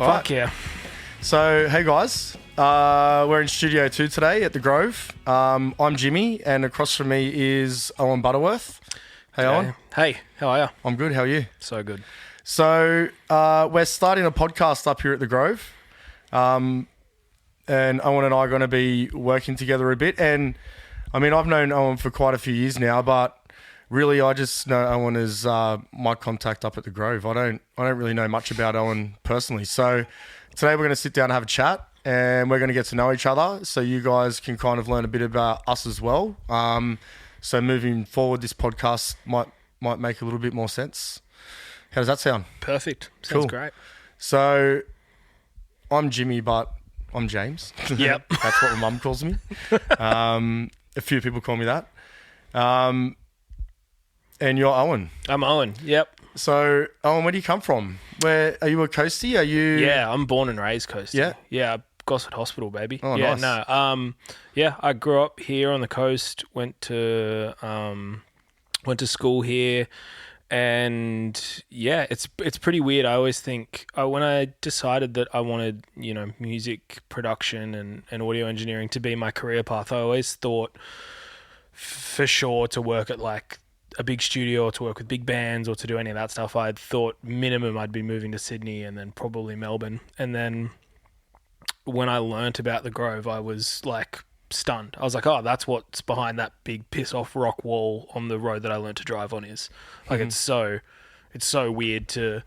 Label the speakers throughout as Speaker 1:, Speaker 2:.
Speaker 1: Fuck yeah.
Speaker 2: So, hey guys, we're in Studio 2 today at the Grove. I'm Jimmy, and across from me is Owen Butterworth. Hey, Owen.
Speaker 1: Hey, how are you?
Speaker 2: I'm good, how are you?
Speaker 1: So good.
Speaker 2: So, we're starting a podcast up here at the Grove. And Owen and I are going to be working together a bit. And, I mean, I've known Owen for quite a few years now, but really I just know Owen as my contact up at the Grove. I don't really know much about Owen personally. So, today we're going to sit down and have a chat, and we're going to get to know each other so you guys can kind of learn a bit about us as well. So moving forward, this podcast might make a little bit more sense. How does that sound?
Speaker 1: Perfect. Sounds
Speaker 2: Cool.
Speaker 1: great.
Speaker 2: So I'm Jimmy, but I'm James.
Speaker 1: Yep.
Speaker 2: That's what my mum calls me. A few people call me that. And you're Owen.
Speaker 1: I'm Owen. Yep.
Speaker 2: So, Owen, where do you come from? Where are you a coastie? Are you?
Speaker 1: Yeah, I'm born and raised coastie.
Speaker 2: Yeah?
Speaker 1: Yeah, Gosford Hospital, baby.
Speaker 2: Oh,
Speaker 1: yeah,
Speaker 2: nice.
Speaker 1: No. Yeah, I grew up here on the coast. Went to school here, and yeah, it's pretty weird. I always think when I decided that I wanted music production and audio engineering to be my career path, I always thought for sure to work at like a big studio or to work with big bands or to do any of that stuff. I thought minimum I'd be moving to Sydney and then probably Melbourne. And then when I learnt about the Grove, I was like stunned. I was like, oh, that's what's behind that big piss off rock wall on the road that I learnt to drive on is. Like, it's so weird to,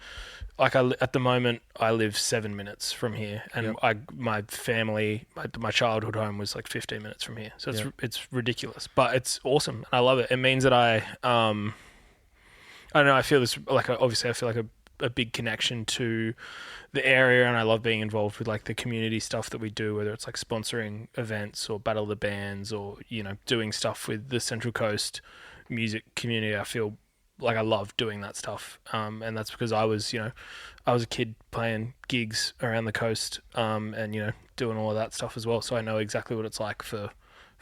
Speaker 1: like, at the moment I live 7 minutes from here, and my family, my childhood home was like 15 minutes from here. So it's ridiculous, but it's awesome. And I love it. It means that I don't know, I feel this, like, obviously I feel like a big connection to the area, and I love being involved with like the community stuff that we do, whether it's like sponsoring events or Battle of the Bands or, doing stuff with the Central Coast music community. I feel like I love doing that stuff. And that's because I was a kid playing gigs around the coast, and, doing all of that stuff as well. So I know exactly what it's like for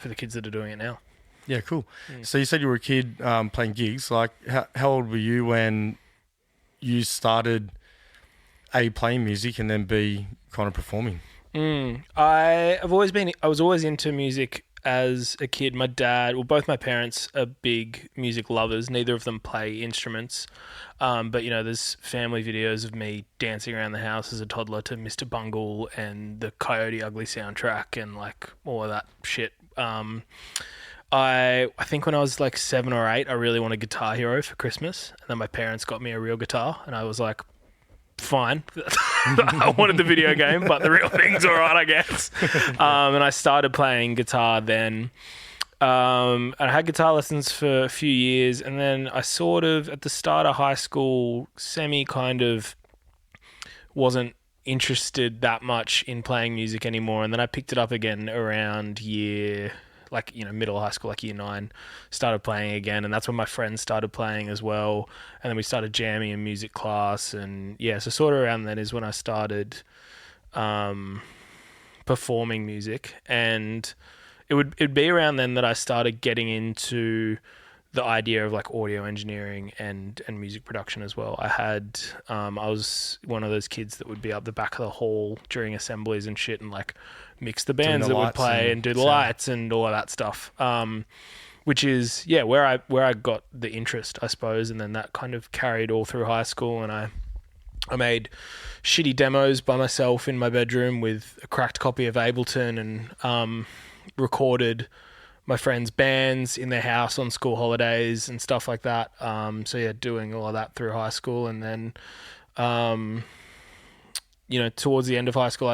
Speaker 1: the kids that are doing it now.
Speaker 2: Yeah, cool. So you said you were a kid playing gigs. Like, how old were you when you started playing music and then B, kind of performing?
Speaker 1: I was always into music as a kid. My dad, both my parents are big music lovers. Neither of them play instruments. But there's family videos of me dancing around the house as a toddler to Mr. Bungle and the Coyote Ugly soundtrack and like all of that shit. I think when I was like 7 or 8, I really wanted Guitar Hero for Christmas. And then my parents got me a real guitar, and I was like, fine. I wanted the video game, but the real thing's all right, I guess. And I started playing guitar then. And I had guitar lessons for a few years, and then I sort of, at the start of high school, kind of wasn't interested that much in playing music anymore. And then I picked it up again around middle of high school, like year 9, started playing again, and that's when my friends started playing as well, and then we started jamming in music class, and so sort of around then is when I started performing music, and it'd be around then that I started getting into the idea of like audio engineering and music production as well. I was one of those kids that would be up the back of the hall during assemblies and shit and like mix the bands that would play and do the lights and all of that stuff. Which is where I got the interest, I suppose, and then that kind of carried all through high school, and I made shitty demos by myself in my bedroom with a cracked copy of Ableton and recorded my friends' bands in their house on school holidays and stuff like that. Doing all of that through high school, and then towards the end of high school,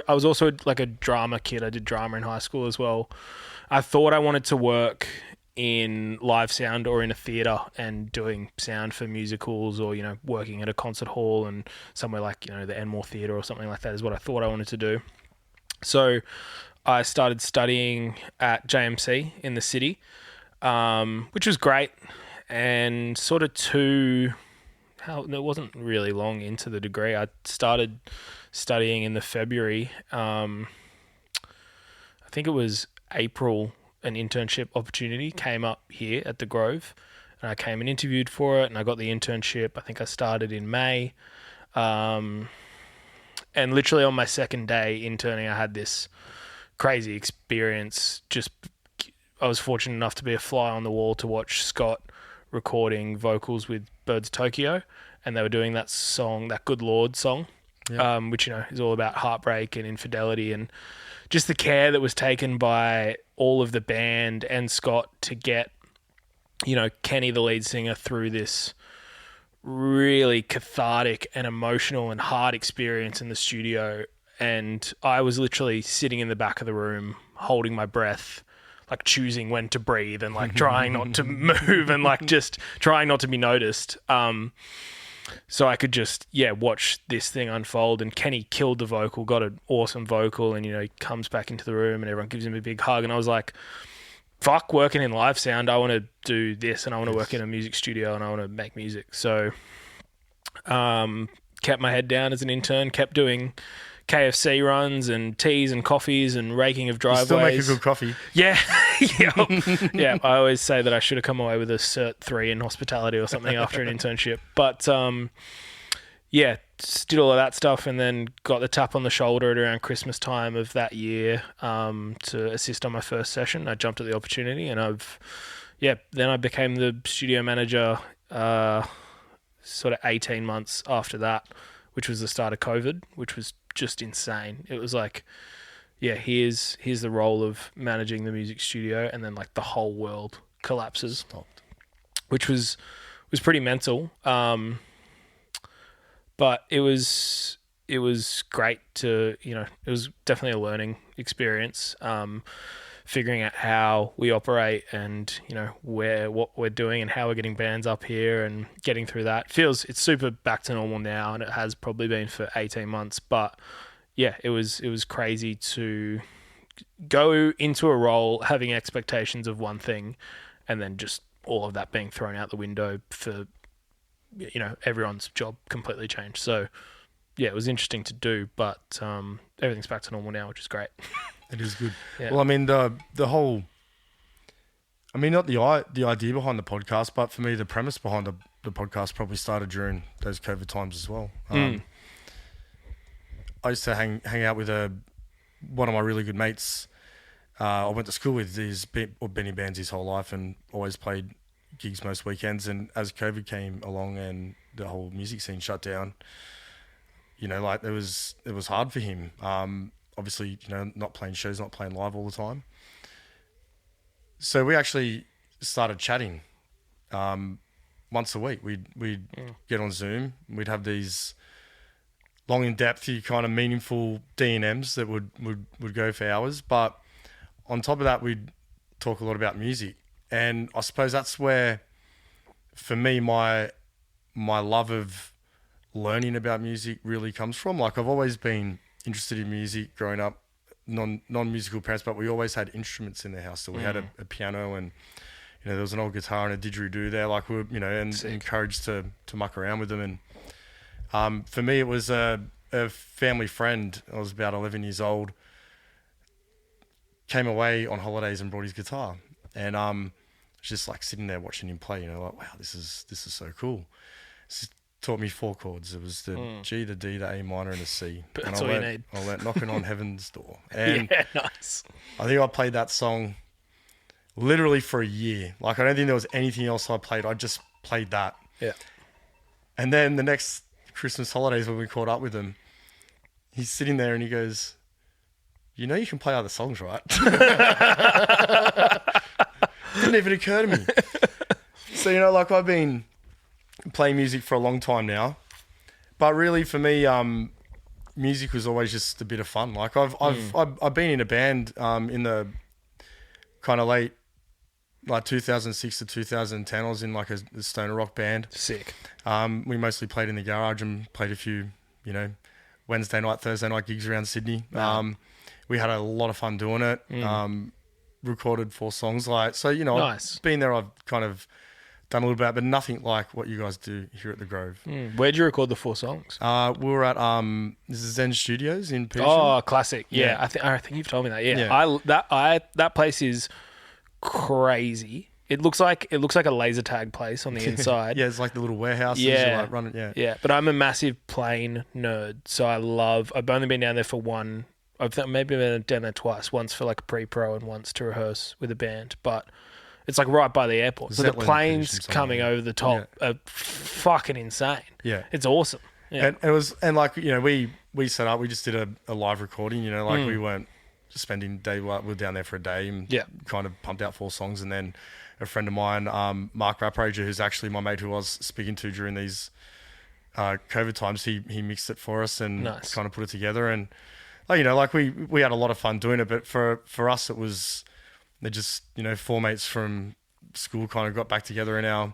Speaker 1: I was also like a drama kid. I did drama in high school as well. I thought I wanted to work in live sound or in a theatre and doing sound for musicals, or working at a concert hall and somewhere like the Enmore Theatre or something like that is what I thought I wanted to do. So I started studying at JMC in the city, which was great, and sort of it wasn't really long into the degree. I started studying in the February. I think it was April, an internship opportunity came up here at the Grove, and I came and interviewed for it, and I got the internship. I think I started in May. And literally on my second day interning, I had this crazy experience. I was fortunate enough to be a fly on the wall to watch Scott recording vocals with Birds Tokyo, and they were doing that song, that Good Lord song, which, you know, is all about heartbreak and infidelity, and just the care that was taken by all of the band and Scott to get, you know, Kenny, the lead singer, through this really cathartic and emotional and hard experience in the studio. And I was literally sitting in the back of the room holding my breath, like choosing when to breathe and like trying not to move and like just trying not to be noticed. So I could just, watch this thing unfold. And Kenny killed the vocal, got an awesome vocal, and, you know, he comes back into the room and everyone gives him a big hug. And I was like, fuck working in live sound. I want to do this, and I want to work in a music studio, and I want to make music. So kept my head down as an intern, kept doing KFC runs and teas and coffees and raking of driveways.
Speaker 2: Still make a good coffee.
Speaker 1: Yeah. Yeah. I always say that I should have come away with a Cert 3 in hospitality or something after an internship. But just did all of that stuff, and then got the tap on the shoulder at around Christmas time of that year to assist on my first session. I jumped at the opportunity, and then I became the studio manager sort of 18 months after that, which was the start of COVID, which was just insane. It was like, here's the role of managing the music studio, and then like the whole world collapses.
Speaker 2: Stopped.
Speaker 1: Which was pretty mental. But it was great to, you know, it was definitely a learning experience, figuring out how we operate and, you know, what we're doing and how we're getting bands up here and getting through that. It's super back to normal now, and it has probably been for 18 months. But yeah, it was crazy to go into a role having expectations of one thing, and then just all of that being thrown out the window for, you know, everyone's job completely changed. So yeah, it was interesting to do, but everything's back to normal now, which is great.
Speaker 2: It is good.
Speaker 1: Yeah.
Speaker 2: Well, I mean, the whole, I mean, not the idea behind the podcast, but for me, the premise behind the podcast probably started during those COVID times as well. I used to hang out with one of my really good mates. I went to school with. He's been in bands his whole life and always played gigs most weekends. And as COVID came along and the whole music scene shut down, you know, like it was hard for him. Obviously, you know, not playing shows, not playing live all the time. So we actually started chatting once a week. We'd get on Zoom. We'd have these long, in-depth, kind of meaningful D&Ms that would go for hours. But on top of that, we'd talk a lot about music. And I suppose that's where, for me, my love of learning about music really comes from. Like, I've always been interested in music growing up, non-musical parents, but we always had instruments in the house. So we had a piano, and, you know, there was an old guitar and a didgeridoo there. Like, we were, you know, and
Speaker 1: Sick.
Speaker 2: encouraged to muck around with them. And for me, it was a family friend. I was about 11 years old, came away on holidays and brought his guitar. And just like sitting there watching him play, you know, like, wow, this is so cool. It's taught me 4 chords. It was the G, the D, the A minor, and the C.
Speaker 1: But
Speaker 2: and
Speaker 1: that's all you need.
Speaker 2: I learnt Knocking on Heaven's Door. And
Speaker 1: yeah, nice.
Speaker 2: I think I played that song literally for a year. Like, I don't think there was anything else I played. I just played that.
Speaker 1: Yeah.
Speaker 2: And then the next Christmas holidays when we caught up with him, he's sitting there and he goes, you know, you can play other songs, right? Didn't even occur to me. So, you know, like, I've been playing music for a long time now, but really for me, music was always just a bit of fun. Like, I've been in a band in the kind of late, like 2006 to 2010. I was in like a stoner rock band.
Speaker 1: Sick.
Speaker 2: We mostly played in the garage and played a few, you know, Wednesday night, Thursday night gigs around Sydney. We had a lot of fun doing it. Recorded 4 songs, like, so, you know,
Speaker 1: Nice.
Speaker 2: I've been there. I've kind of done a little bit, but nothing like what you guys do here at the Grove.
Speaker 1: Where'd you record the 4 songs?
Speaker 2: We were at this is Zen Studios in Petersham.
Speaker 1: Oh, classic. Yeah.
Speaker 2: Yeah.
Speaker 1: I think you've told me that. Yeah. That place is crazy. It looks like a laser tag place on the inside.
Speaker 2: Yeah, it's like the little warehouses.
Speaker 1: Yeah.
Speaker 2: You like running, yeah.
Speaker 1: Yeah, but I'm a massive plane nerd, so I've only been down there for one. Maybe been down there twice. Once for like a pre-pro and once to rehearse with a band. But it's like right by the airport, so the planes coming over the top are fucking insane.
Speaker 2: Yeah,
Speaker 1: it's awesome. Yeah,
Speaker 2: and like we set up. We just did a live recording. Like we weren't just spending day. We were down there for a day and kind of pumped out 4 songs, and then a friend of mine, Mark Raprager, who's actually my mate who I was speaking to during these COVID times, he mixed it for us and kind of put it together. And like we had a lot of fun doing it, but for us it was just 4 mates from school kind of got back together in our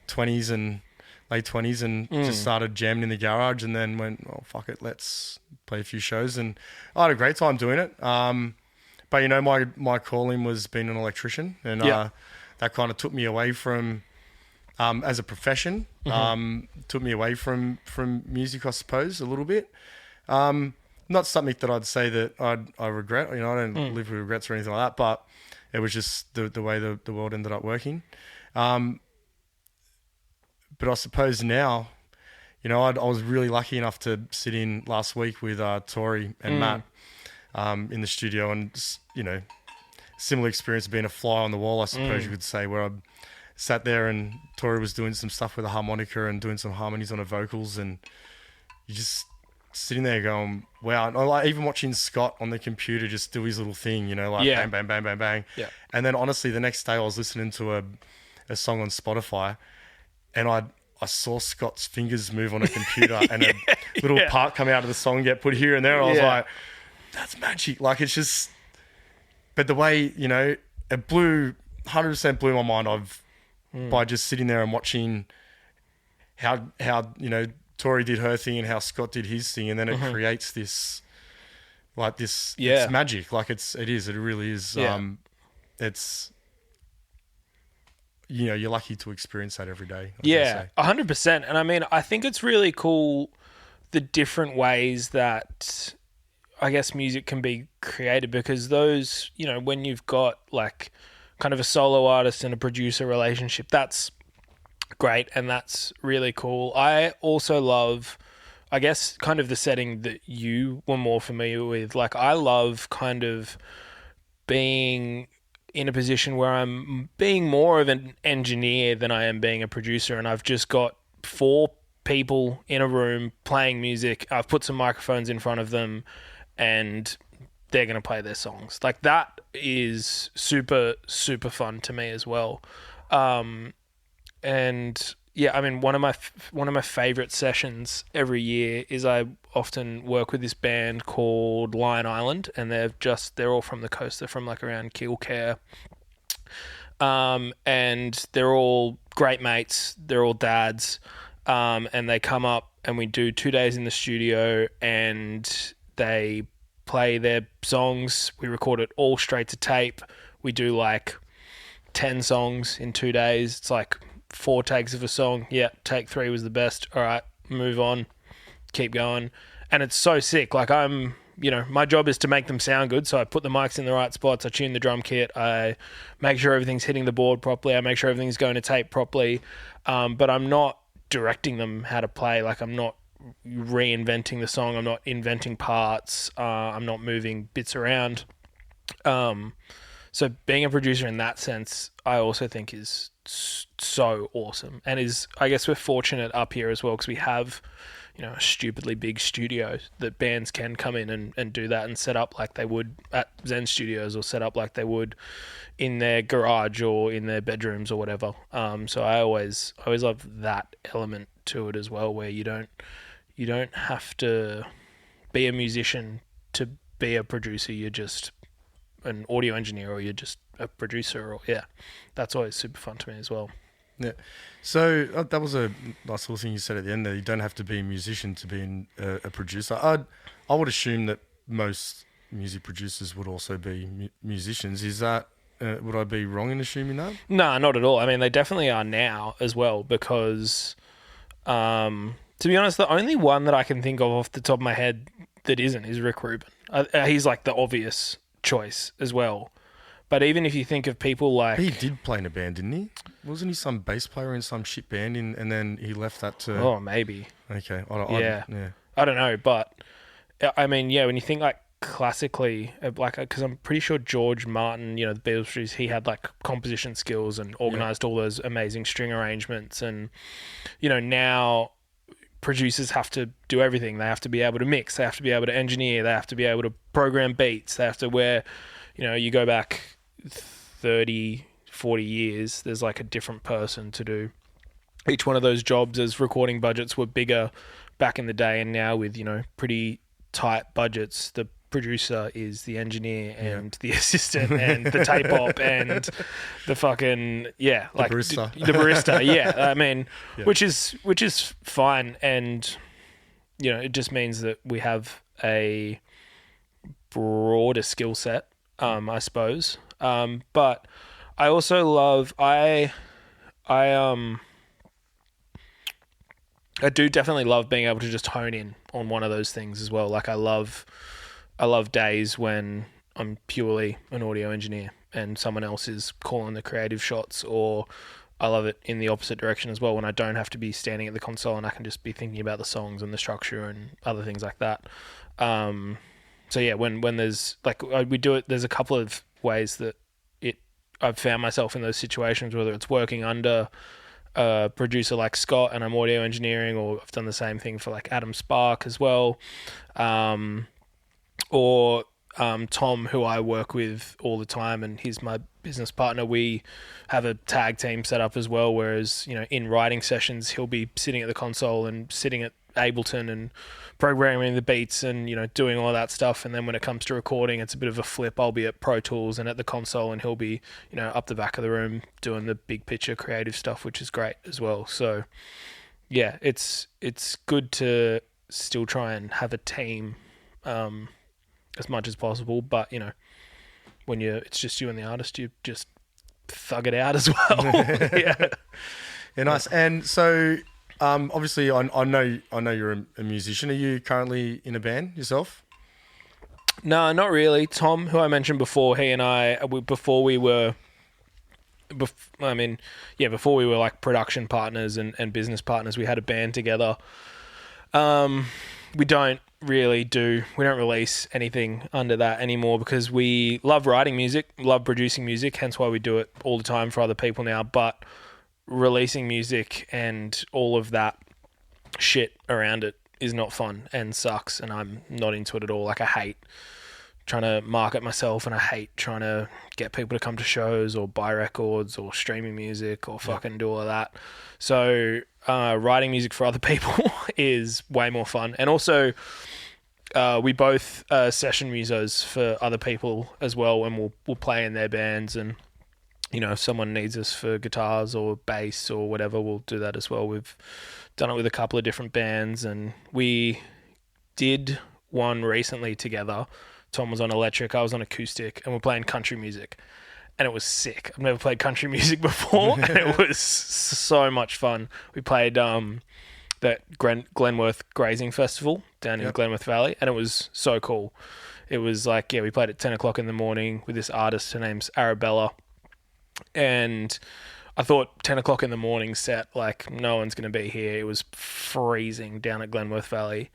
Speaker 2: 20s and late 20s and just started jamming in the garage, and then went, oh fuck it, let's play a few shows, and I had a great time doing it. But my calling was being an electrician, and that kind of took me away from as a profession. Took me away from music, I suppose, a little bit. Not something that I'd say that I regret. I don't live with regrets or anything like that, but it was just the way the world ended up working. But I suppose now, I was really lucky enough to sit in last week with Tori and Matt in the studio, and similar experience of being a fly on the wall, I suppose you could say, where I sat there and Tori was doing some stuff with a harmonica and doing some harmonies on her vocals, and you just sitting there going, wow. And I like even watching Scott on the computer just do his little thing, bang, bang, bang, bang, bang.
Speaker 1: Yeah.
Speaker 2: And then honestly, the next day I was listening to a song on Spotify, and I saw Scott's fingers move on a computer and a little part come out of the song get put here and there. I was like, that's magic. Like, it's just, but the way, it 100% blew my mind by just sitting there and watching how Tori did her thing and how Scott did his thing, and then it creates this it's magic. Like it really is.
Speaker 1: Yeah.
Speaker 2: It's, you're lucky to experience that every day.
Speaker 1: 100%. And I mean, I think it's really cool the different ways that I guess music can be created, because those, when you've got like kind of a solo artist and a producer relationship, that's great and that's really cool. I also love, I guess, kind of the setting that you were more familiar with. Like, I love kind of being in a position where I'm being more of an engineer than I am being a producer, and I've just got 4 people in a room playing music. I've put some microphones in front of them and they're going to play their songs. Like, that is super, super fun to me as well. And yeah, I mean, one of my favorite sessions every year is I often work with this band called Lion Island, and they're all from the coast. They're from like around Kilcare. And they're all great mates. They're all dads. And they come up and we do 2 days in the studio, and they play their songs. We record it all straight to tape. We do like 10 songs in 2 days. It's like 4 takes of a song. Yeah, take 3 was the best. All right, move on, keep going. And it's so sick. Like, my job is to make them sound good. So I put the mics in the right spots. I tune the drum kit. I make sure everything's hitting the board properly. I make sure everything's going to tape properly. But I'm not directing them how to play. Like, I'm not reinventing the song. I'm not inventing parts. I'm not moving bits around. So being a producer in that sense, I also think is so awesome. And I guess we're fortunate up here as well, because we have, a stupidly big studio that bands can come in and do that and set up like they would at Zen Studios, or set up like they would in their garage or in their bedrooms or whatever. So I always love that element to it as well, where you don't have to be a musician to be a producer. You're just an audio engineer, or you're just a producer, or that's always super fun to me as well.
Speaker 2: Yeah. So that was a nice little thing you said at the end there. You don't have to be a musician to be a producer. I would assume that most music producers would also be musicians. Is that, would I be wrong in assuming that?
Speaker 1: No, not at all. I mean, they definitely are now as well, because to be honest, the only one that I can think of off the top of my head that isn't is Rick Rubin. He's like the obvious choice as well. But even if you think of people like...
Speaker 2: He did play in a band, didn't he? Wasn't he some bass player in some shit band and then he left that to...
Speaker 1: Oh, maybe.
Speaker 2: Okay.
Speaker 1: Yeah.
Speaker 2: Yeah.
Speaker 1: I don't know, but I mean, yeah, when you think like classically, like, because I'm pretty sure George Martin, the Beatles producers, he had like composition skills and organized all those amazing string arrangements. And, now producers have to do everything. They have to be able to mix. They have to be able to engineer. They have to be able to program beats. They have to you go back 30, 40 years, there's like a different person to do each one of those jobs, as recording budgets were bigger back in the day, and now with, pretty tight budgets, the producer is the engineer and the assistant and the tape op and the fucking like the barista. I mean, which is fine, and it just means that we have a broader skill set, I suppose. But I also love I do definitely love being able to just hone in on one of those things as well. Like I love days when I'm purely an audio engineer and someone else is calling the creative shots, or I love it in the opposite direction as well, when I don't have to be standing at the console and I can just be thinking about the songs and the structure and other things like that. So yeah, when there's like, we do it, there's a couple of ways that I've found myself in those situations, whether it's working under a producer like Scott and I'm audio engineering, or I've done the same thing for like Adam Spark as well. Or Thom, who I work with all the time, and he's my business partner. We have a tag team set up as well, whereas, in writing sessions, he'll be sitting at the console and sitting at Ableton and programming the beats and, doing all that stuff. And then when it comes to recording, it's a bit of a flip. I'll be at Pro Tools and at the console, and he'll be, up the back of the room doing the big picture creative stuff, which is great as well. So yeah, it's good to still try and have a team, as much as possible, but when it's just you and the artist, you just thug it out as well. Yeah,
Speaker 2: nice. And so obviously I know you're a musician. Are you currently in a band yourself?
Speaker 1: No, not really. Thom, who I mentioned before, he and I, before we were like production partners and business partners, we had a band together. We don't release anything under that anymore, because we love writing music, love producing music, hence why we do it all the time for other people now. But releasing music and all of that shit around it is not fun and sucks, and I'm not into it at all. Like, I hate trying to market myself, and I hate trying to get people to come to shows or buy records or streaming music or fucking do all of that. So writing music for other people is way more fun. And also we both session musos for other people as well, and we'll play in their bands, and if someone needs us for guitars or bass or whatever, we'll do that as well. We've done it with a couple of different bands, and we did one recently together. Thom was on electric, I was on acoustic, and we're playing country music, and it was sick. I've never played country music before, and it was so much fun. We played that Glenworth Grazing Festival down in Glenworth Valley, and it was so cool. It was like, we played at 10 o'clock in the morning with this artist. Her name's Arabella, and I thought 10 o'clock in the morning set, like, no one's going to be here. It was freezing down at Glenworth Valley,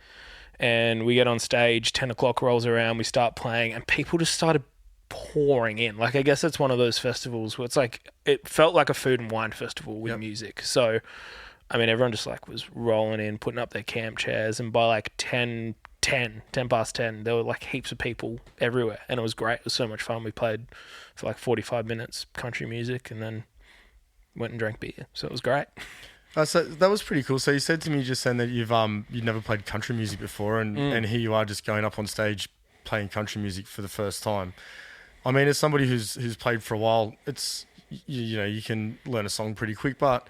Speaker 1: and we get on stage, 10 o'clock rolls around, we start playing, and people just started pouring in. Like, I guess it's one of those festivals where it's like, it felt like a food and wine festival with music. So I mean, everyone just like was rolling in, putting up their camp chairs, and by like 10 past 10, there were like heaps of people everywhere, and it was great. It was so much fun. We played for like 45 minutes country music, and then went and drank beer, so it was great.
Speaker 2: So that was pretty cool. So you said to me just then that you've never played country music before, and here you are just going up on stage playing country music for the first time. I mean, as somebody who's played for a while, it's you can learn a song pretty quick, but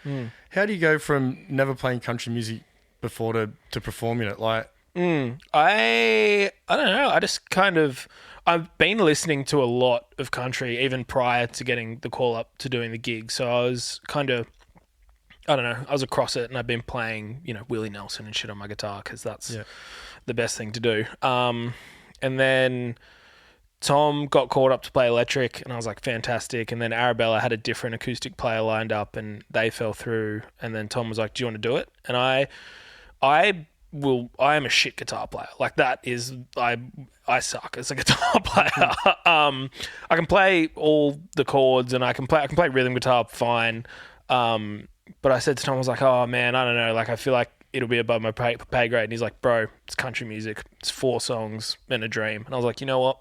Speaker 2: how do you go from never playing country music before to performing it? Like,
Speaker 1: I don't know. I just I've been listening to a lot of country even prior to getting the call up to doing the gig. So I was I was across it, and I've been playing, Willie Nelson and shit on my guitar, because that's the best thing to do. And then Thom got called up to play electric, and I was like, fantastic. And then Arabella had a different acoustic player lined up, and they fell through. And then Thom was like, "Do you want to do it?" And I am a shit guitar player. Like that is I suck as a guitar player. I can play all the chords, and I can play rhythm guitar fine. But I said to Thom, I was like, "Oh man, I don't know. Like I feel like it'll be above my pay grade." And he's like, "Bro, it's country music. It's 4 songs and a dream." And I was like, "You know what?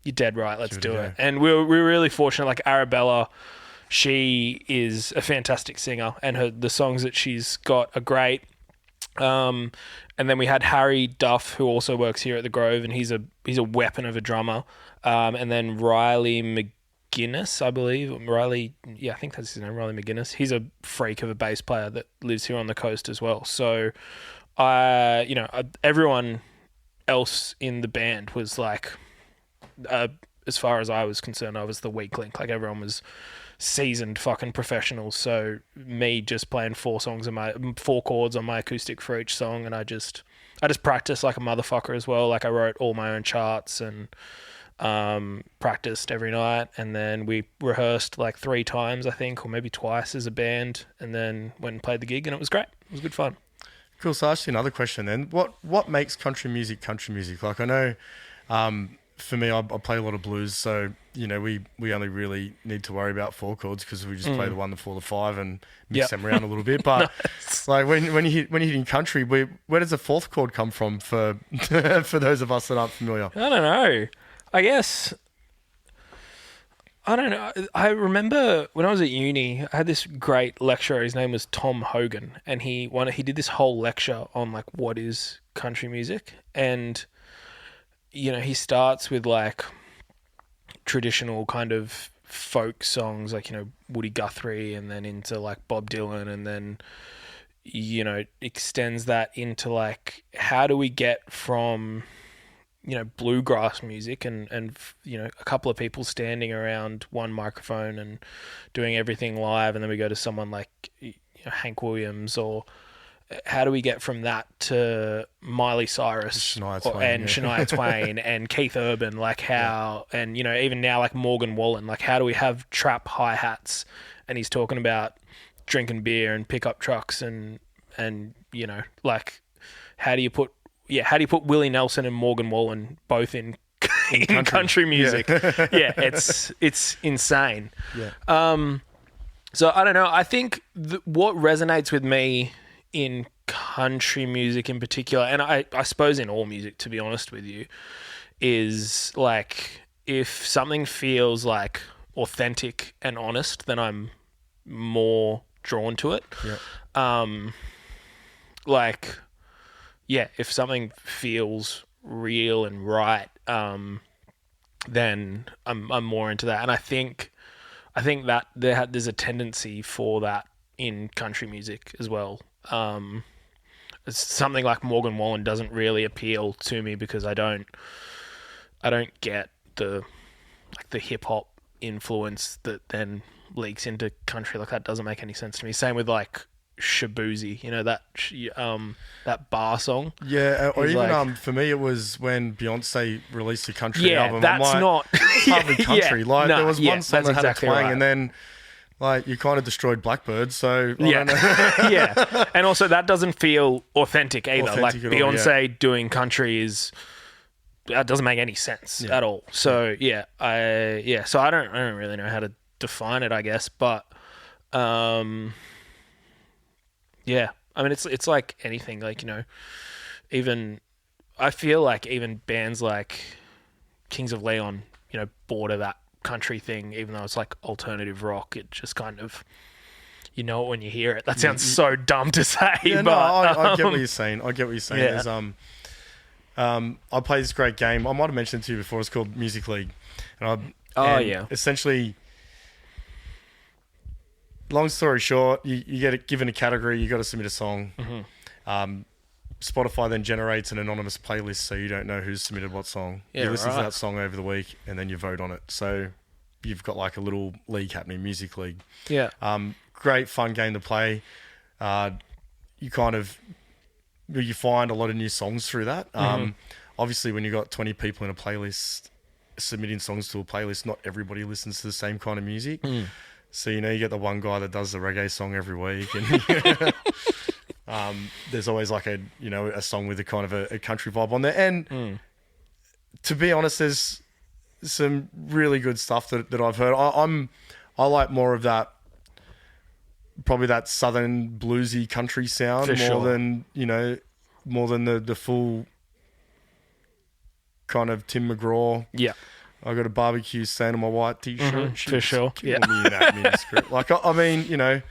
Speaker 1: You're dead right. Let's do it." And we were really fortunate. Like Arabella, she is a fantastic singer, and the songs that she's got are great. And then we had Harry Duff, who also works here at the Grove, and he's a weapon of a drummer. And then Riley McGuinness, I believe. I think that's his name, Riley McGuinness. He's a freak of a bass player that lives here on the coast as well. So, everyone else in the band was like, as far as I was concerned, I was the weak link. Like everyone was seasoned fucking professionals. So me just playing 4 chords on my acoustic for each song, and I just practiced like a motherfucker as well. Like I wrote all my own charts and practiced every night, and then we rehearsed like 3 times, I think, or maybe twice as a band, and then went and played the gig, and it was great. It was good fun.
Speaker 2: Cool. So I'll ask you another question then. What makes country music? Like I know, for me, I play a lot of blues, so we only really need to worry about 4 chords because we just play the 1, the 4, the 5, and mix them around a little bit. But like when you're hitting country, where does the 4th chord come from for for those of us that aren't familiar?
Speaker 1: I don't know. I guess I don't know. I remember when I was at uni, I had this great lecturer. His name was Thom Hogan, and he did this whole lecture on like what is country music, and he starts with like traditional kind of folk songs, like Woody Guthrie, and then into like Bob Dylan, and then extends that into like how do we get from bluegrass music and a couple of people standing around one microphone and doing everything live, and then we go to someone like Hank Williams, or how do we get from that to Miley Cyrus Shania Twain and Keith Urban, like how, and even now like Morgan Wallen, like how do we have trap hi-hats, and he's talking about drinking beer and pickup trucks and like how do you put Willie Nelson and Morgan Wallen both in country music? Yeah, it's insane. Yeah. So I don't know. I think what resonates with me in country music in particular, and I suppose in all music, to be honest with you, is like if something feels like authentic and honest, then I'm more drawn to it. Yeah. If something feels real and right, then I'm more into that. And I think that there's a tendency for that in country music as well. Something like Morgan Wallen doesn't really appeal to me because I don't get the hip hop influence that then leaks into country. Like that doesn't make any sense to me. Same with like Shaboozey, that bar song.
Speaker 2: Yeah, or
Speaker 1: He's
Speaker 2: even
Speaker 1: like,
Speaker 2: for me it was when Beyonce released a country album.
Speaker 1: That's
Speaker 2: I'm like,
Speaker 1: not
Speaker 2: hardly country. There was one song that had
Speaker 1: exactly
Speaker 2: a twang,
Speaker 1: right.
Speaker 2: and then like you kind of destroyed Blackbird. So I
Speaker 1: yeah,
Speaker 2: don't know.
Speaker 1: yeah, and also that doesn't feel authentic either. Like Beyonce doing country that doesn't make any sense at all. So so I don't really know how to define it, I guess, but yeah, I mean it's like anything, like even I feel like even bands like Kings of Leon, border that country thing, even though it's like alternative rock. It just kind of, it when you hear it. That sounds so dumb to say.
Speaker 2: Yeah,
Speaker 1: but,
Speaker 2: I get what you're saying.
Speaker 1: Yeah.
Speaker 2: There's, I play this great game. I might have mentioned it to you before. It's called Music League. And essentially, long story short, you get given a category, you got to submit a song. Mm-hmm. Spotify then generates an anonymous playlist, so you don't know who's submitted what song.
Speaker 1: Yeah,
Speaker 2: you listen to that song over the week, and then you vote on it. So you've got like a little league happening, Music League.
Speaker 1: Yeah.
Speaker 2: Great fun game to play. You find a lot of new songs through that. Obviously, when you've got 20 people in a playlist, submitting songs to a playlist, not everybody listens to the same kind of music. So, you get the one guy that does the reggae song every week, and there's always like a song with a kind of a country vibe on there. And to be honest, there's some really good stuff that I've heard. I like more of that, probably that southern bluesy country sound than the full kind of Tim McGraw.
Speaker 1: Yeah.
Speaker 2: I got a barbecue stain on my white t-shirt.
Speaker 1: For sure. Yeah.
Speaker 2: Me in that mini-script. Like, I mean, it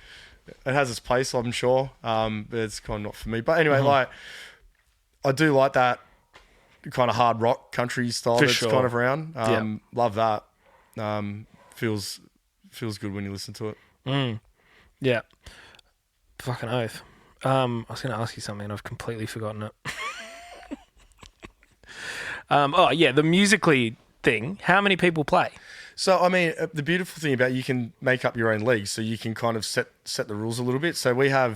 Speaker 2: has its place, I'm sure. But it's kind of not for me. But anyway, like, I do like that kind of hard rock country style kind of around. Love that. Feels good when you listen to it.
Speaker 1: Yeah. Fucking oath. I was going to ask you something and I've completely forgotten it. The musically thing. How many people play?
Speaker 2: So, I mean, the beautiful thing about you can make up your own league, so you can kind of set the rules a little bit. So I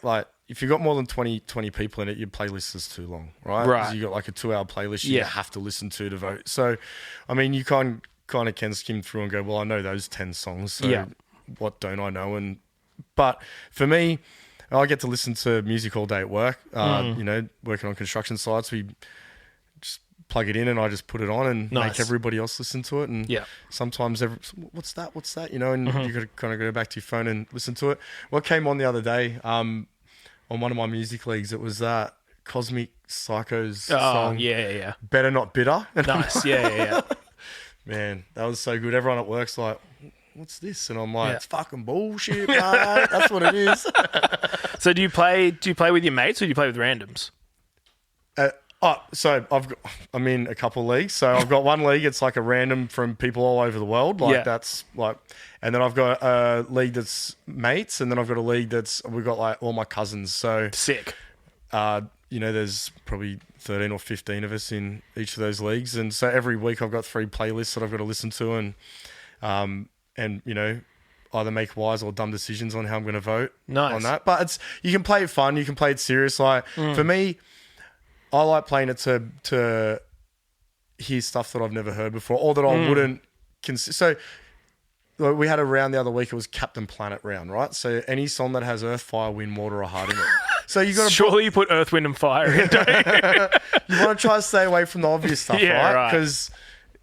Speaker 2: like if you've got more than 20 people in it, your playlist is too long, right?
Speaker 1: Right.
Speaker 2: 'Cause you got like a 2-hour playlist you have to listen to vote. So, I mean, you kind of can skim through and go, well, I know those 10 songs, so what don't I know? But for me, I get to listen to music all day at work. Working on construction sites, we just plug it in and I just put it on and make everybody else listen to it. And sometimes, what's that? And you got to kind of go back to your phone and listen to it. What came on the other day on one of my music leagues, it was that Cosmic Psycho's song, Better Not Bitter.
Speaker 1: Nice, yeah.
Speaker 2: Man, that was so good. Everyone at work's like, what's this? And I'm like, it's fucking bullshit, bro. That's what it is.
Speaker 1: So do you play with your mates or do you play with randoms?
Speaker 2: So I'm in a couple of leagues. So I've got one league. It's like a random from people all over the world. That's like, and then I've got a league that's mates, and then I've got a league we've got like all my cousins. So
Speaker 1: sick.
Speaker 2: There's probably 13 or 15 of us in each of those leagues, and so every week I've got 3 playlists that I've got to listen to, and either make wise or dumb decisions on how I'm going to vote on that. But you can play it fun, you can play it serious. Like for me, I like playing it to hear stuff that I've never heard before or that I wouldn't consider. So like, we had a round the other week. It was Captain Planet round, right? So any song that has Earth, Fire, Wind, Water, or Heart in it. So you got to
Speaker 1: surely you put Earth, Wind, and Fire in. Don't you?
Speaker 2: You want to try to stay away from the obvious stuff, right? Because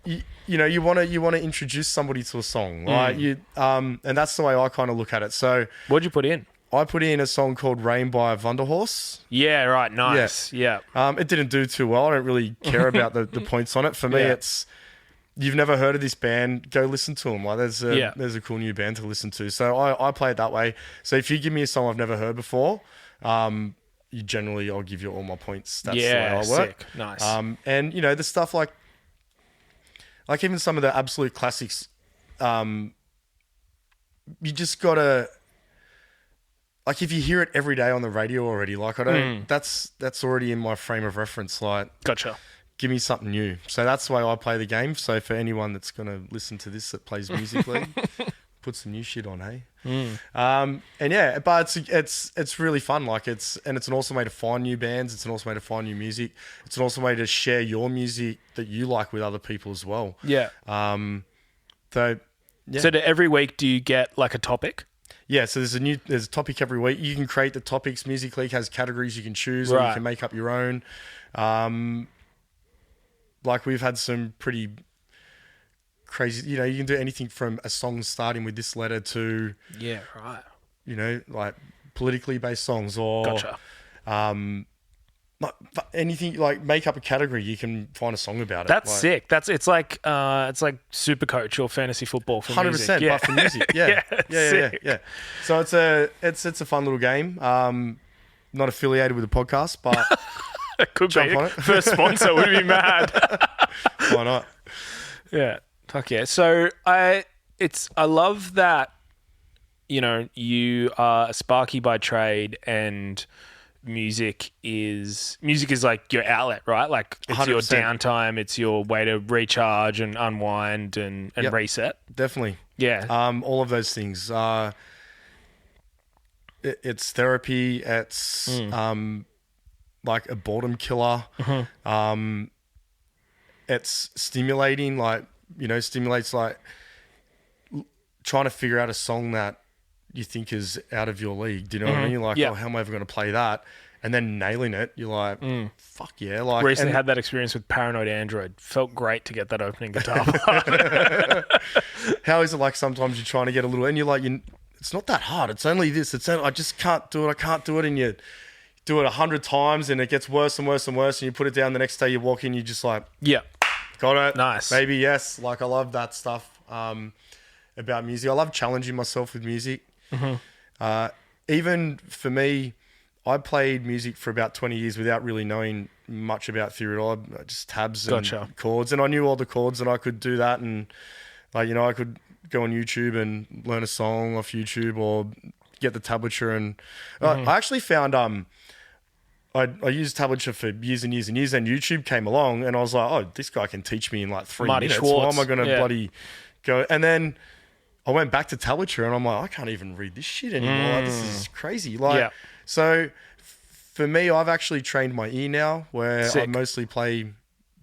Speaker 2: you want to introduce somebody to a song, right? And that's the way I kind of look at it. So
Speaker 1: what'd you put in?
Speaker 2: I put in a song called Rain by Wunderhorse.
Speaker 1: Yeah, right. Nice. Yeah.
Speaker 2: It didn't do too well. I don't really care about the points on it. For me, it's, you've never heard of this band, go listen to them. Like there's a cool new band to listen to. So I play it that way. So if you give me a song I've never heard before, I'll give you all my points. That's the way I work.
Speaker 1: Sick. Nice.
Speaker 2: And the stuff like even some of the absolute classics, you just gotta, like if you hear it every day on the radio already, like I don't, that's already in my frame of reference. Like,
Speaker 1: gotcha.
Speaker 2: Give me something new. So that's the way I play the game. So for anyone that's gonna listen to this that plays musically, put some new shit on, hey. But it's really fun. Like it's an awesome way to find new bands. It's an awesome way to find new music. It's an awesome way to share your music that you like with other people as well.
Speaker 1: Yeah.
Speaker 2: So
Speaker 1: every week, do you get like a topic?
Speaker 2: Yeah, so there's a topic every week. You can create the topics. Music League has categories you can choose, or you can make up your own. Like we've had some pretty crazy, you can do anything from a song starting with this letter to like politically based songs or anything, like make up a category. You can find a song about it.
Speaker 1: That's sick. It's like Supercoach or fantasy football for
Speaker 2: 100%,
Speaker 1: music.
Speaker 2: but for music. Yeah. So it's a fun little game. Not affiliated with the podcast, but
Speaker 1: it could
Speaker 2: jump
Speaker 1: be.
Speaker 2: on it.
Speaker 1: First sponsor would be mad.
Speaker 2: Why not?
Speaker 1: Yeah. Fuck yeah. So I love that, you are a Sparky by trade and music is like your outlet, right? Like it's 100%. Your downtime, it's your way to recharge and unwind and reset.
Speaker 2: Definitely.
Speaker 1: Yeah.
Speaker 2: All of those things. It's therapy. It's like a boredom killer. it's stimulating, like, stimulates like trying to figure out a song that you think is out of your league. Do you know what I mean? Like, oh, how am I ever going to play that? And then nailing it, you're like, fuck yeah. Like,
Speaker 1: recently had that experience with Paranoid Android. Felt great to get that opening guitar part.
Speaker 2: How is it like sometimes you're trying to get a little, and you're like, it's not that hard. It's only this. I just can't do it. I can't do it. And you do it 100 times and it gets worse and worse and worse. And you put it down the next day, you walk in, you're just like, got it.
Speaker 1: Nice.
Speaker 2: Maybe yes. Like, I love that stuff about music. I love challenging myself with music. Even for me, I played music for about 20 years without really knowing much about theory at all. Just tabs and chords. And I knew all the chords and I could do that. And like, I could go on YouTube and learn a song off YouTube or get the tablature. And I actually found I used tablature for years and years and years, and YouTube came along and I was like, oh, this guy can teach me in like 3 minutes. Why am I going to bloody go? And then I went back to tablature and I'm like, I can't even read this shit anymore. Like, this is crazy. Like, so for me, I've actually trained my ear now, where I mostly play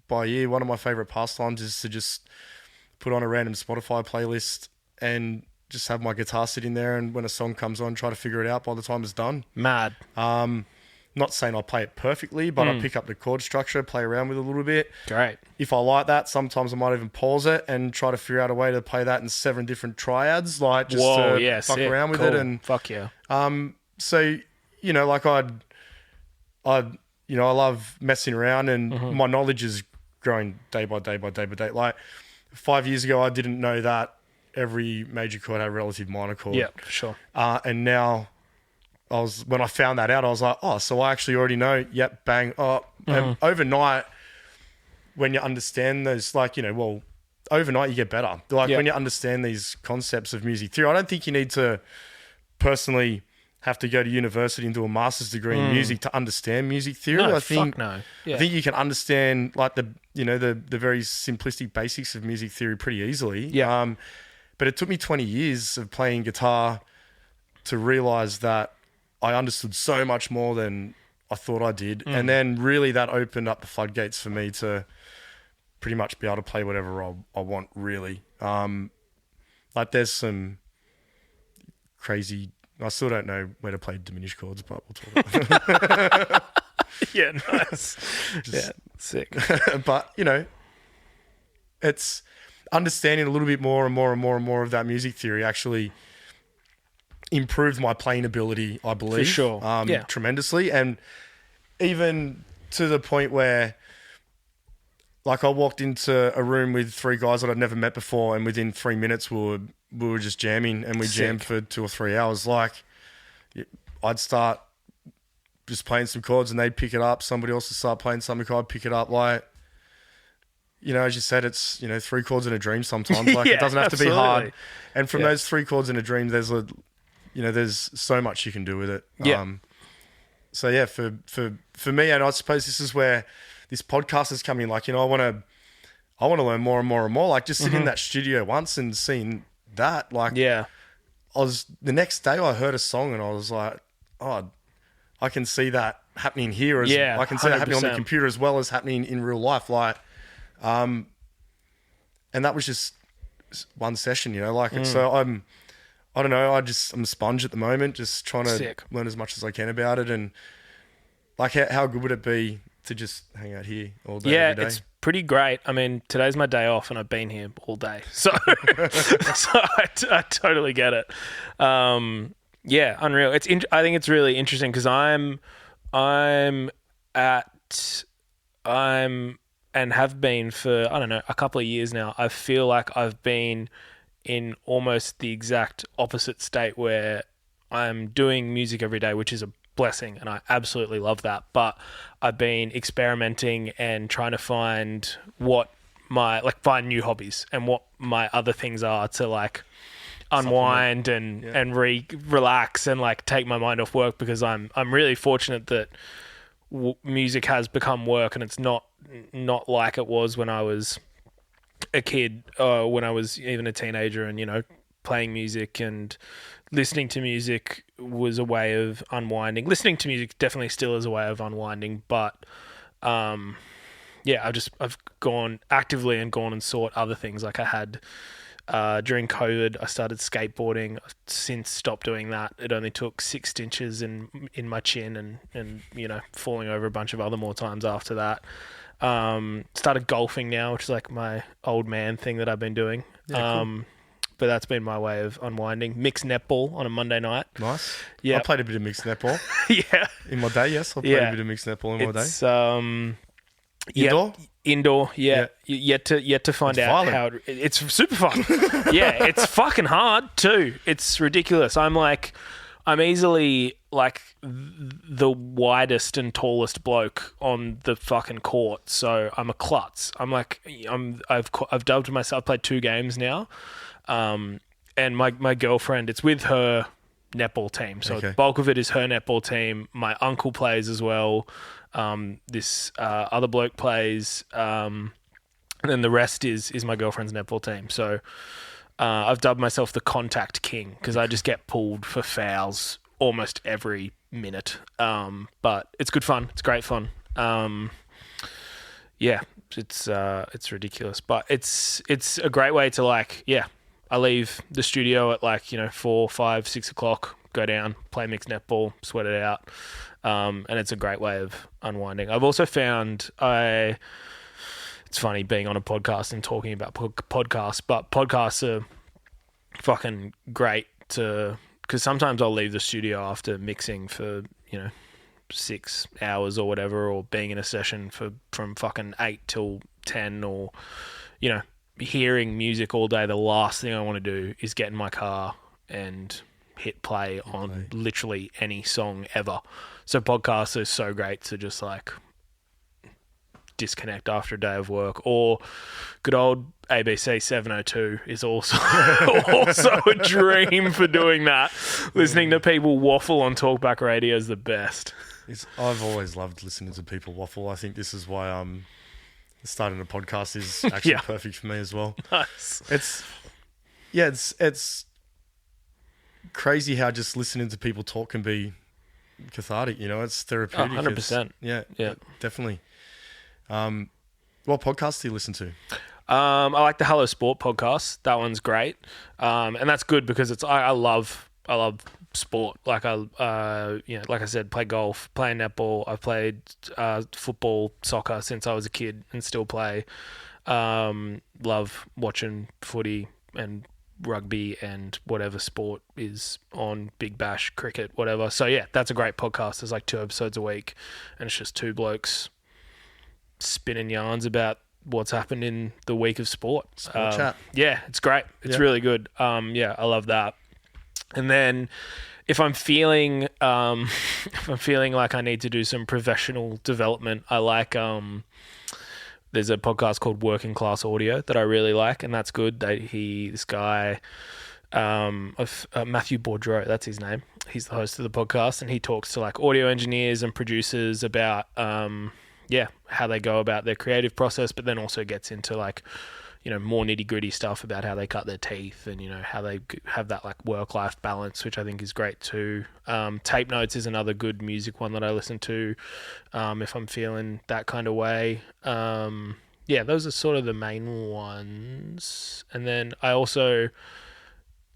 Speaker 2: by ear. One of my favorite pastimes is to just put on a random Spotify playlist and just have my guitar sitting there, and when a song comes on, try to figure it out by the time it's done.
Speaker 1: Mad.
Speaker 2: Not saying I'll play it perfectly, but I pick up the chord structure, play around with it a little bit.
Speaker 1: Great.
Speaker 2: If I like that, sometimes I might even pause it and try to figure out a way to play that in 7 different triads, like just to fuck around with it. And
Speaker 1: fuck yeah.
Speaker 2: So, like I love messing around, and my knowledge is growing day by day by day by day. Like 5 years ago, I didn't know that every major chord had a relative minor chord.
Speaker 1: Yeah, for sure.
Speaker 2: And now when I found that out, I was like, oh, so I actually already know. Yep, bang. Oh, and overnight, when you understand those, like, overnight you get better. Like when you understand these concepts of music theory, I don't think you need to personally have to go to university and do a master's degree in music to understand music theory.
Speaker 1: No,
Speaker 2: I think
Speaker 1: Yeah.
Speaker 2: I think you can understand like the very simplistic basics of music theory pretty easily.
Speaker 1: Yeah.
Speaker 2: But it took me 20 years of playing guitar to realize that I understood so much more than I thought I did. And then really that opened up the floodgates for me to pretty much be able to play whatever I want, really. Like there's some crazy... I still don't know where to play diminished chords, but we'll talk about it.
Speaker 1: Yeah, nice. Sick.
Speaker 2: But, it's understanding a little bit more and more and more and more of that music theory actually improved my playing ability, I believe.
Speaker 1: For sure.
Speaker 2: Tremendously. And even to the point where, like, I walked into a room with 3 guys that I'd never met before, and within 3 minutes we were just jamming, and we jammed for 2 or 3 hours. Like, I'd start just playing some chords and they'd pick it up. Somebody else would start playing something, I'd pick it up. Like, as you said, it's, 3 chords in a dream sometimes. Like, it doesn't have to be hard. And from those 3 chords in a dream, there's there's so much you can do with it. So yeah, for me, and I suppose this is where this podcast has come in. Like, I want to learn more and more and more. Like, just sitting in that studio once and seeing that. Like, the next day I heard a song and I was like, oh, I can see that happening here. I can see that happening on the computer as well as happening in real life. Like, and that was just one session, So I don't know. I'm a sponge at the moment, just trying to learn as much as I can about it. And like, how good would it be to just hang out here all day, every day?
Speaker 1: It's pretty great. I mean, today's my day off and I've been here all day. So, I totally get it. Unreal. I think it's really interesting because I'm and have been for, I don't know, a couple of years now. I feel like I've been in almost the exact opposite state where I'm doing music every day, which is a blessing, and I absolutely love that. But I've been experimenting and trying to find find new hobbies and what my other things are to like unwind and relax and like take my mind off work, because I'm really fortunate that music has become work, and it's not like it was when I was a kid, when I was even a teenager, and playing music and listening to music was a way of unwinding. Listening to music definitely still is a way of unwinding, but I've gone actively and gone and sought other things. Like I had during COVID, I started skateboarding. I've since stopped doing that. It only took 6 stitches in my chin and falling over a bunch of other more times after that. Started golfing now, which is like my old man thing that I've been doing.
Speaker 2: Yeah, cool.
Speaker 1: But that's been my way of unwinding. Mixed netball on a Monday night.
Speaker 2: Nice.
Speaker 1: Yeah.
Speaker 2: I played a bit of mixed netball.
Speaker 1: Yeah.
Speaker 2: In my day, yes. I played a bit of mixed netball in my day.
Speaker 1: It's
Speaker 2: Indoor?
Speaker 1: Indoor, yeah. Yet to find out violent. How it's super fun. Yeah, it's fucking hard too. It's ridiculous. I'm easily like the widest and tallest bloke on the fucking court, so I'm a klutz. I've dubbed myself. I've played 2 games now, and my girlfriend, it's with her netball team, so the bulk of it is her netball team. My uncle plays as well. This other bloke plays, and then the rest is my girlfriend's netball team. So I've dubbed myself the contact king because I just get pulled for fouls almost every minute. But it's good fun. It's great fun. It's ridiculous, but it's a great way to I leave the studio at 4, 5, 6 o'clock, go down, play mixed netball, sweat it out. And it's a great way of unwinding. I've also found it's funny being on a podcast and talking about podcasts, but podcasts are fucking great because sometimes I'll leave the studio after mixing for, 6 hours or whatever, or being in a session from fucking 8 till 10, or, hearing music all day. The last thing I want to do is get in my car and hit play on literally any song ever. So podcasts are so great to just disconnect after a day of work. Or good old ABC 702 is also a dream for doing that. Listening to people waffle on talkback radio is the best.
Speaker 2: I've always loved listening to people waffle. I think this is why starting a podcast is actually perfect for me as well.
Speaker 1: Nice.
Speaker 2: It's crazy how just listening to people talk can be cathartic. It's therapeutic.
Speaker 1: 100%.
Speaker 2: Yeah, definitely. What podcasts do you listen to?
Speaker 1: I like the Hello Sport podcast. That one's great, and that's good because I love sport. Like I said, play golf, play netball. I've played football, soccer since I was a kid, and still play. Love watching footy and rugby and whatever sport is on, Big Bash, cricket, whatever. So yeah, that's a great podcast. There's 2 episodes a week, and it's just 2 blokes spinning yarns about what's happened in the week of sport.
Speaker 2: Chat.
Speaker 1: Yeah, it's great. It's really good. I love that. And then if I'm feeling like I need to do some professional development, I like there's a podcast called Working Class Audio that I really like, and that's good. This guy, Matthew Boudreau, that's his name. He's the host of the podcast, and he talks to audio engineers and producers about how they go about their creative process, but then also gets into more nitty gritty stuff about how they cut their teeth and how they have that work life balance, which I think is great too. Tape Notes is another good music one that I listen to if I'm feeling that kind of way. Those are sort of the main ones. And then I also,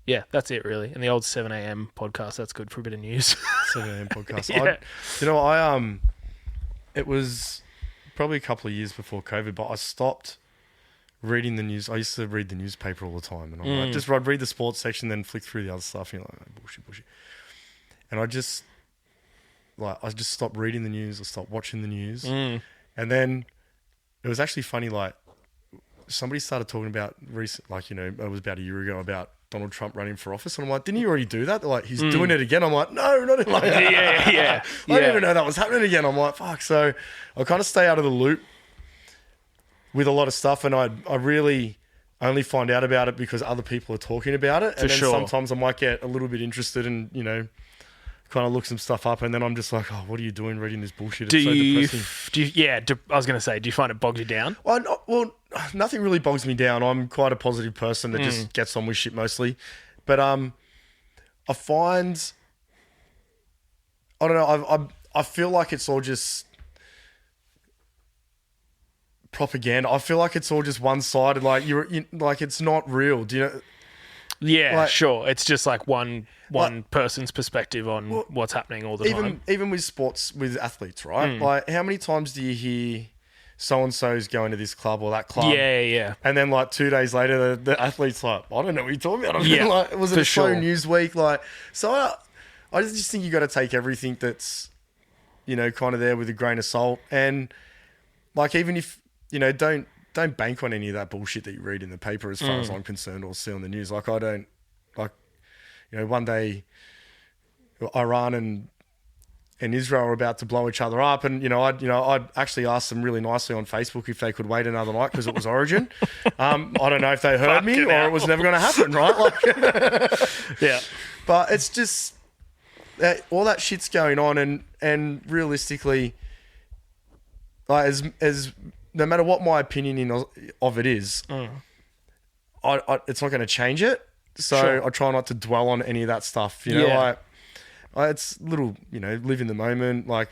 Speaker 1: that's it really. And the old 7am podcast, that's good for a bit of news.
Speaker 2: 7am podcast.
Speaker 1: Yeah.
Speaker 2: It was probably a couple of years before COVID, but I stopped reading the news. I used to read the newspaper all the time, and I'd read the sports section, then flick through the other stuff. Bullshit. And I just stopped reading the news. I stopped watching the news, and then it was actually funny. Somebody started talking about it was about a year ago about Donald Trump running for office, and I'm like, didn't he already do that? They're like, he's doing it again. I'm like, no, not in
Speaker 1: yeah.
Speaker 2: I didn't even know that was happening again. I'm like, fuck. So I kind of stay out of the loop with a lot of stuff, and I really only find out about it because other people are talking about it. And then sometimes I might get a little bit interested and, kind of look some stuff up, and then I'm just like, oh, what are you doing reading this bullshit? It's so depressing. I was going to say, do you find it bogs you down? Well, nothing really bogs me down. I'm quite a positive person that just gets on with shit mostly. But I find, I don't know, I feel like it's all just propaganda. I feel like it's all just one-sided. Like like it's not real. Do you know?
Speaker 1: Yeah,
Speaker 2: like,
Speaker 1: sure. It's just like one person's perspective on what's happening all the time.
Speaker 2: Even with sports, with athletes, right? Like, how many times do you hear so-and-so's going to this club or that club?
Speaker 1: Yeah.
Speaker 2: And then, like, 2 days later, the athlete's like, I don't know what you're talking about.
Speaker 1: Yeah,
Speaker 2: like, was it
Speaker 1: for
Speaker 2: a slow
Speaker 1: sure.
Speaker 2: news week? Like, so I just think you got to take everything that's, kind of there with a grain of salt. And, like, even if, don't bank on any of that bullshit that you read in the paper as far as I'm concerned or see on the news. Like, I don't, like, one day Iran and Israel are about to blow each other up, and I'd actually asked them really nicely on Facebook if they could wait another night because it was Origin. I don't know if they heard me or it was never going to happen, right? Like,
Speaker 1: yeah,
Speaker 2: but it's just all that shit's going on, and realistically, like as no matter what my opinion of it is, it's not going to change it. So
Speaker 1: Sure.
Speaker 2: I try not to dwell on any of that stuff. It's little, live in the moment, like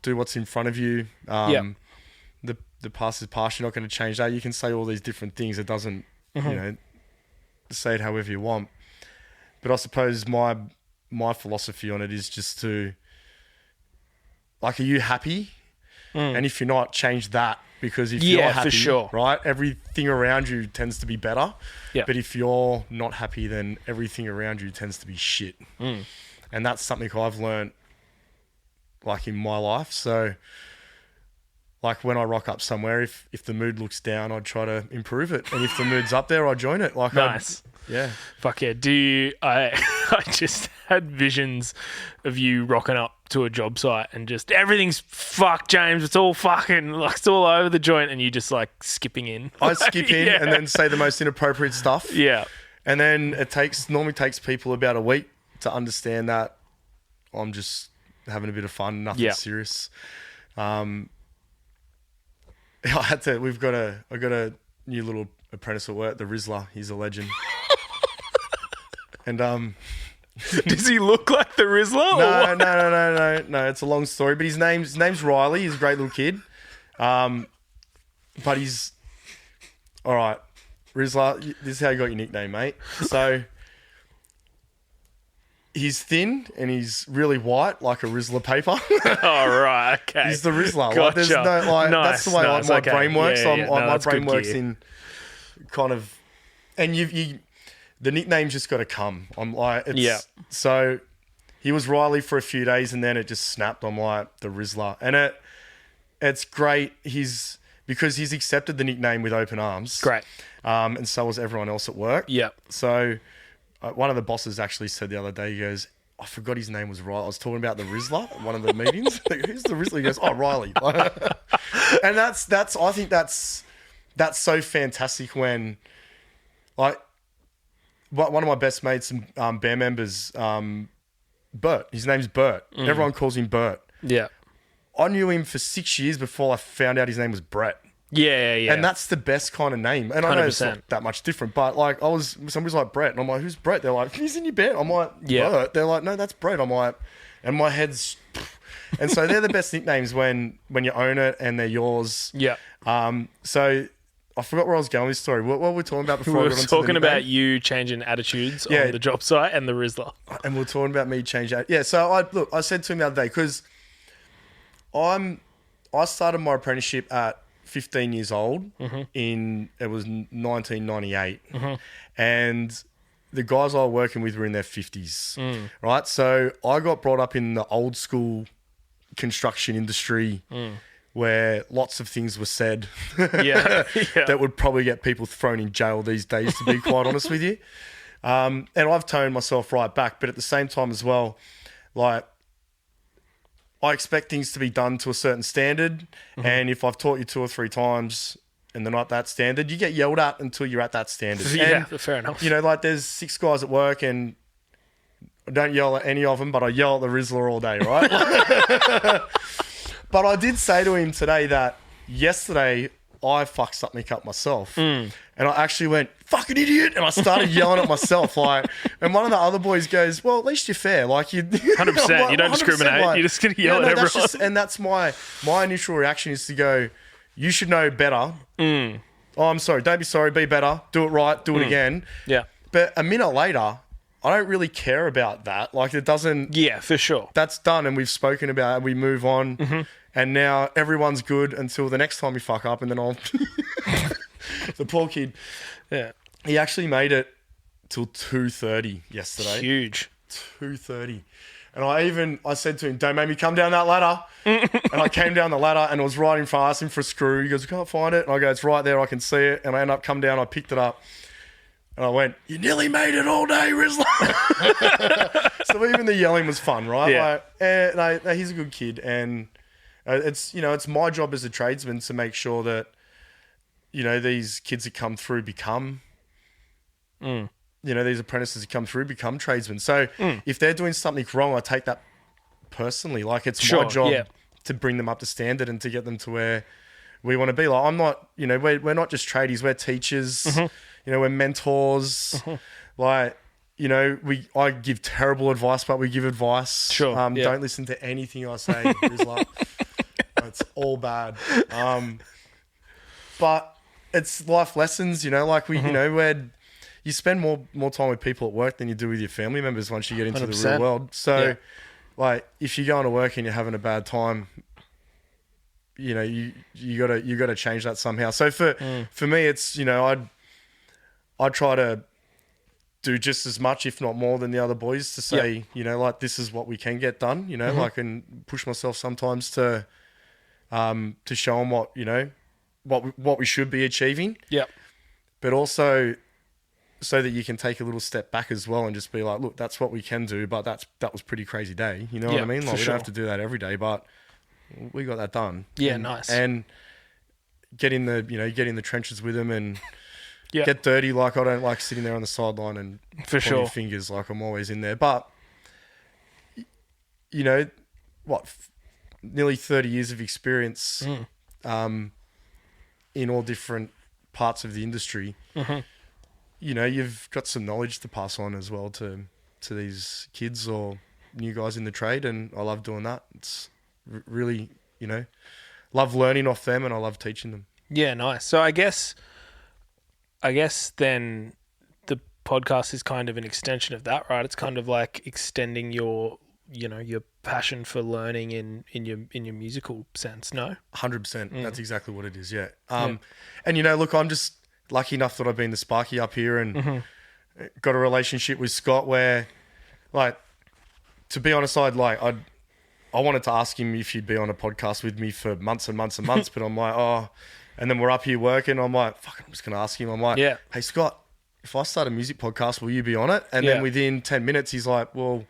Speaker 2: do what's in front of you. The past is past. You're not going to change that. You can say all these different things. It doesn't, say it however you want. But I suppose my philosophy on it is just to, like, are you happy? And if you're not, change that. Because if you're happy,
Speaker 1: for sure.
Speaker 2: right, everything around you tends to be better.
Speaker 1: Yeah.
Speaker 2: But if you're not happy, then everything around you tends to be shit. And that's something I've learned, like, in my life. So, like, when I rock up somewhere, if the mood looks down, I'd try to improve it. And if the mood's up there, I join it. Like,
Speaker 1: nice.
Speaker 2: Yeah.
Speaker 1: Fuck yeah. I just had visions of you rocking up to a job site and just everything's fucked, James. It's all fucking, like, it's all over the joint, and you just, like, skipping in.
Speaker 2: I skip in and then say the most inappropriate stuff.
Speaker 1: Yeah.
Speaker 2: And then normally takes people about a week to understand that I'm just having a bit of fun, nothing serious. I got a new little apprentice at work, the Rizzler. He's a legend. And
Speaker 1: does he look like the Rizzler?
Speaker 2: No. It's a long story, but his name's Riley. He's a great little kid. But he's all right. Rizzler, this is how you got your nickname, mate. So he's thin and he's really white, like a Rizzler paper.
Speaker 1: Oh, right, okay.
Speaker 2: He's the Rizzler.
Speaker 1: Gotcha.
Speaker 2: Like, there's no, like,
Speaker 1: nice,
Speaker 2: that's the way my brain works.
Speaker 1: Yeah.
Speaker 2: My brain works
Speaker 1: gear.
Speaker 2: in kind of, and the nickname's just got to come. I'm like, so he was Riley for a few days and then it just snapped. I'm like, the Rizzler. And it's great. Because he's accepted the nickname with open arms.
Speaker 1: Great.
Speaker 2: And so was everyone else at work.
Speaker 1: Yeah.
Speaker 2: So one of the bosses actually said the other day, he goes, I forgot his name was Riley. I was talking about the Rizzler at one of the meetings. Like, who's the Rizzler? He goes, oh, Riley. And I think that's so fantastic when, like, one of my best mates and band members, Bert. His name's Bert. Everyone calls him Bert.
Speaker 1: Yeah.
Speaker 2: I knew him for 6 years before I found out his name was Brett.
Speaker 1: Yeah.
Speaker 2: And that's the best kind of name. And I know it's
Speaker 1: 100%.
Speaker 2: not that much different, but, like, somebody's like Brett, and I'm like, who's Brett? They're like, he's in your band. I'm like, Bert. They're like, no, that's Brett. I'm like, and my head's, and so they're the best nicknames when you own it and they're yours.
Speaker 1: Yeah.
Speaker 2: So I forgot where I was going with this story. What were we talking about before?
Speaker 1: We
Speaker 2: I
Speaker 1: were
Speaker 2: got onto
Speaker 1: talking
Speaker 2: the
Speaker 1: about
Speaker 2: nickname?
Speaker 1: you changing attitudes on the job site and the Rizzler.
Speaker 2: And we were talking about me changing. Yeah. So I said to him the other day, because I started my apprenticeship at 15 years old it was 1998. And the guys I was working with were in their 50s, right? So I got brought up in the old school construction industry where lots of things were said that would probably get people thrown in jail these days, to be quite honest with you. And I've toned myself right back, but at the same time as well, like, I expect things to be done to a certain standard, and if I've taught you 2 or 3 times and they're not that standard, you get yelled at until you're at that standard.
Speaker 1: Yeah,
Speaker 2: and,
Speaker 1: fair enough.
Speaker 2: Like, there's 6 guys at work, and I don't yell at any of them, but I yell at the Rizzler all day, right? But I did say to him today that yesterday I fucked something up myself. And I actually went, fucking idiot. And I started yelling at myself. Like, and one of the other boys goes, well, at least you're fair. Like,
Speaker 1: 100%.
Speaker 2: Like,
Speaker 1: You don't discriminate.
Speaker 2: like,
Speaker 1: you're just going to yell at everyone.
Speaker 2: And that's my initial reaction is to go, you should know better. Oh, I'm sorry. Don't be sorry. Be better. Do it right. Do it again.
Speaker 1: Yeah.
Speaker 2: But a minute later, I don't really care about that. Like, it doesn't...
Speaker 1: Yeah, for sure.
Speaker 2: That's done, and we've spoken about it. We move on, and now everyone's good until the next time we fuck up, and then I'll... The poor kid.
Speaker 1: Yeah.
Speaker 2: He actually made it till 2:30 yesterday.
Speaker 1: Huge.
Speaker 2: 2:30. And I said to him, don't make me come down that ladder. And I came down the ladder and it was right in front. I asked him for a screw. He goes, I can't find it. And I go, it's right there. I can see it. And I end up come down. I picked it up. And I went, you nearly made it all day, Rizla. So even the yelling was fun, right?
Speaker 1: Yeah.
Speaker 2: Like, no, he's a good kid. And it's my job as a tradesman to make sure that, these kids that come through become... these apprentices who come through become tradesmen. So if they're doing something wrong, I take that personally. Like, it's my job to bring them up to standard and to get them to where we want to be. Like, I'm not, we're not just tradies, we're teachers, we're mentors. Like, I give terrible advice, but we give advice.
Speaker 1: Sure.
Speaker 2: Don't listen to anything I say. It's all bad. But it's life lessons, like we're... You spend more time with people at work than you do with your family members once you get into 100%. The real world. So, like, if you're going to work and you're having a bad time, you gotta change that somehow. So for me, it's I try to do just as much, if not more, than the other boys to say, like, this is what we can get done. Like, and push myself sometimes to show them what we should be achieving.
Speaker 1: Yeah.
Speaker 2: But also, so that you can take a little step back as well and just be like, look, that's what we can do, but that was pretty crazy day. You know what I mean? Like, we don't have to do that every day, but we got that done.
Speaker 1: Yeah, nice.
Speaker 2: And get in the trenches with them and get dirty. Like, I don't like sitting there on the sideline and pointing fingers. Like, I'm always in there. But nearly 30 years of experience in all different parts of the industry. You've got some knowledge to pass on as well to these kids or new guys in the trade, and I love doing that. It's really, love learning off them, and I love teaching them. Yeah,
Speaker 1: nice. So I guess then the podcast is kind of an extension of that, right? It's kind of like extending your passion for learning in your musical sense. No,
Speaker 2: 100%. That's exactly what it is. Yeah. And look, I'm just lucky enough that I've been the Sparky up here and got a relationship with Scott where, like, to be honest, I wanted to ask him if he'd be on a podcast with me for months and months and months, but I'm like, and then we're up here working. I'm like, fuck, I'm just going to ask him. I'm like, hey, Scott, if I start a music podcast, will you be on it? And then within 10 minutes, he's like, well,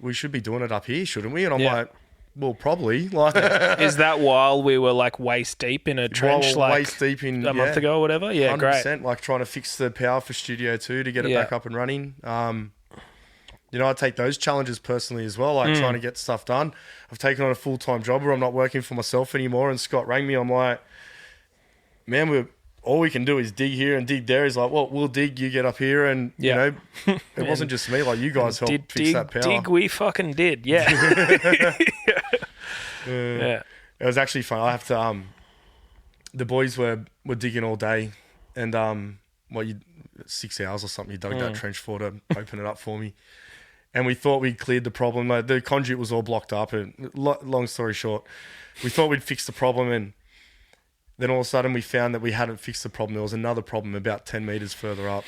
Speaker 2: we should be doing it up here, shouldn't we? And I'm like, well, probably. Like,
Speaker 1: is that while we were like waist deep in a trench, like
Speaker 2: waist deep in
Speaker 1: a month ago or whatever? Yeah, 100%,
Speaker 2: great. Like trying to fix the power for Studio 2 to get it back up and running. I take those challenges personally as well, like trying to get stuff done. I've taken on a full-time job where I'm not working for myself anymore. And Scott rang me. I'm like, man, all we can do is dig here and dig there. He's like, well, we'll dig, you get up here. And, it wasn't just me. Like, you guys helped fix that power.
Speaker 1: Dig, we fucking did, yeah.
Speaker 2: It was actually fun. I have to, the boys were digging all day and, 6 hours or something, you dug that trench for to open it up for me. And we thought we'd cleared the problem. Like, the conduit was all blocked up. And long story short, we thought we'd fixed the problem, and then all of a sudden we found that we hadn't fixed the problem. There was another problem about 10 meters further up.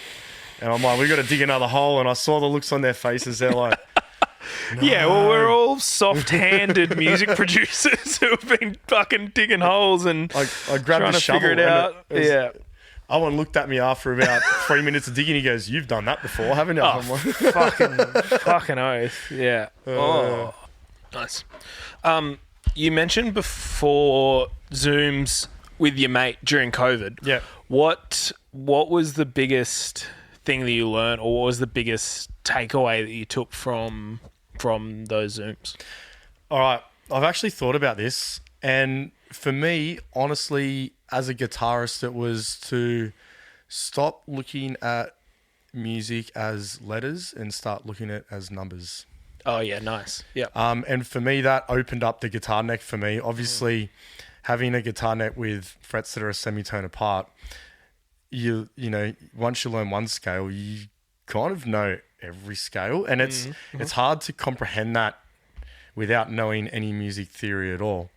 Speaker 2: And I'm like, we got to dig another hole. And I saw the looks on their faces. They're like, no.
Speaker 1: Yeah, well, we're all soft-handed music producers who have been fucking digging holes and
Speaker 2: I grabbed the shovel
Speaker 1: figure it out.
Speaker 2: Owen looked at me after about 3 minutes of digging. He goes, "You've done that before, haven't you?"
Speaker 1: Oh, fucking oath. Yeah. Nice. You mentioned before Zooms with your mate during COVID.
Speaker 2: Yeah.
Speaker 1: What was the biggest thing that you learned, or what was the biggest takeaway that you took from those Zooms?
Speaker 2: All right. I've actually thought about this, and for me, honestly, as a guitarist, it was to stop looking at music as letters and start looking at it as numbers.
Speaker 1: Oh, yeah, nice. Yeah.
Speaker 2: And for me, that opened up the guitar neck for me. Obviously, having a guitar neck with frets that are a semitone apart, you know, once you learn one scale, you kind of know every scale, and it's hard to comprehend that without knowing any music theory at all.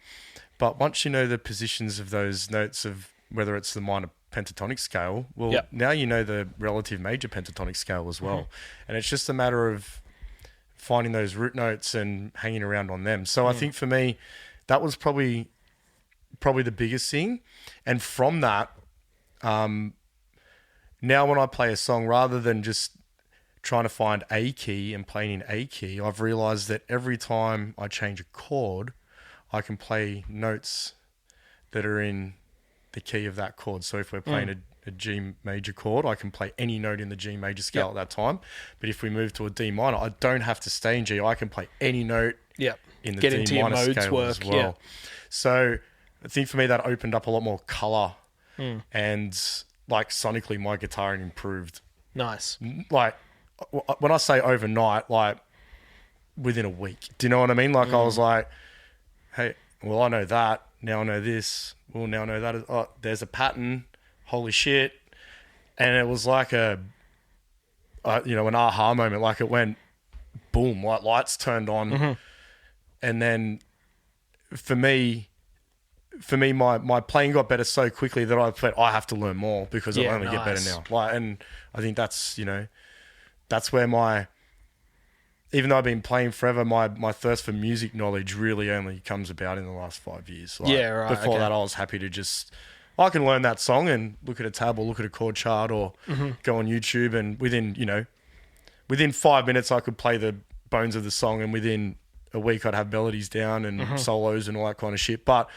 Speaker 2: But once you know the positions of those notes of whether it's the minor pentatonic scale, well, now you know the relative major pentatonic scale as well. And it's just a matter of finding those root notes and hanging around on them. So I think for me, that was probably the biggest thing. And from that, now when I play a song, rather than just trying to find a key and playing in a key, I've realized that every time I change a chord, I can play notes that are in the key of that chord. So if we're playing a G major chord, I can play any note in the G major scale at that time. But if we move to a D minor, I don't have to stay in G. I can play any note in the D minor scale as well. So I think for me that opened up a lot more color, and like sonically my guitaring improved.
Speaker 1: Nice.
Speaker 2: Like when I say overnight, like within a week. Do you know what I mean? Like I was like, hey, well, I know that. Now I know this. Well, now I know that. Oh, there's a pattern. Holy shit. And it was like an aha moment. Like it went boom, like lights turned on. And then for me, my playing got better so quickly that I thought I have to learn more because I'll only get better now. Like, and I think that's, that's where even though I've been playing forever, my thirst for music knowledge really only comes about in the last 5 years. Like, before that, I was happy to I can learn that song and look at a tab or look at a chord chart or go on YouTube, and within 5 minutes I could play the bones of the song, and within a week I'd have melodies down and solos and all that kind of shit. But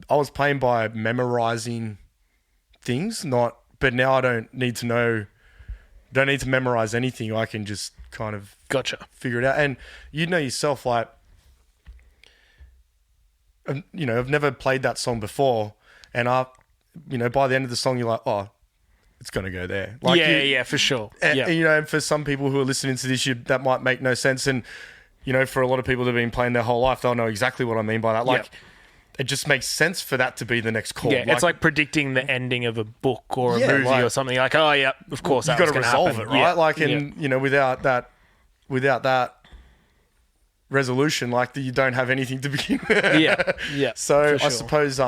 Speaker 2: I was playing by memorizing things, but now I don't need to memorize anything. I can just kind of figure it out. And you know yourself, like, I've never played that song before, and by the end of the song, you're like, oh, it's going to go there. Like,
Speaker 1: for sure.
Speaker 2: And for some people who are listening to this, that might make no sense. And, for a lot of people that have been playing their whole life, they'll know exactly what I mean by that. Like, it just makes sense for that to be the next chord.
Speaker 1: Yeah, it's like predicting the ending of a book or a movie or something. Like, oh, yeah, of course,
Speaker 2: you've got to resolve it, right?
Speaker 1: Yeah.
Speaker 2: Like, and, without that resolution, like, you don't have anything to begin with.
Speaker 1: Yeah.
Speaker 2: So I suppose,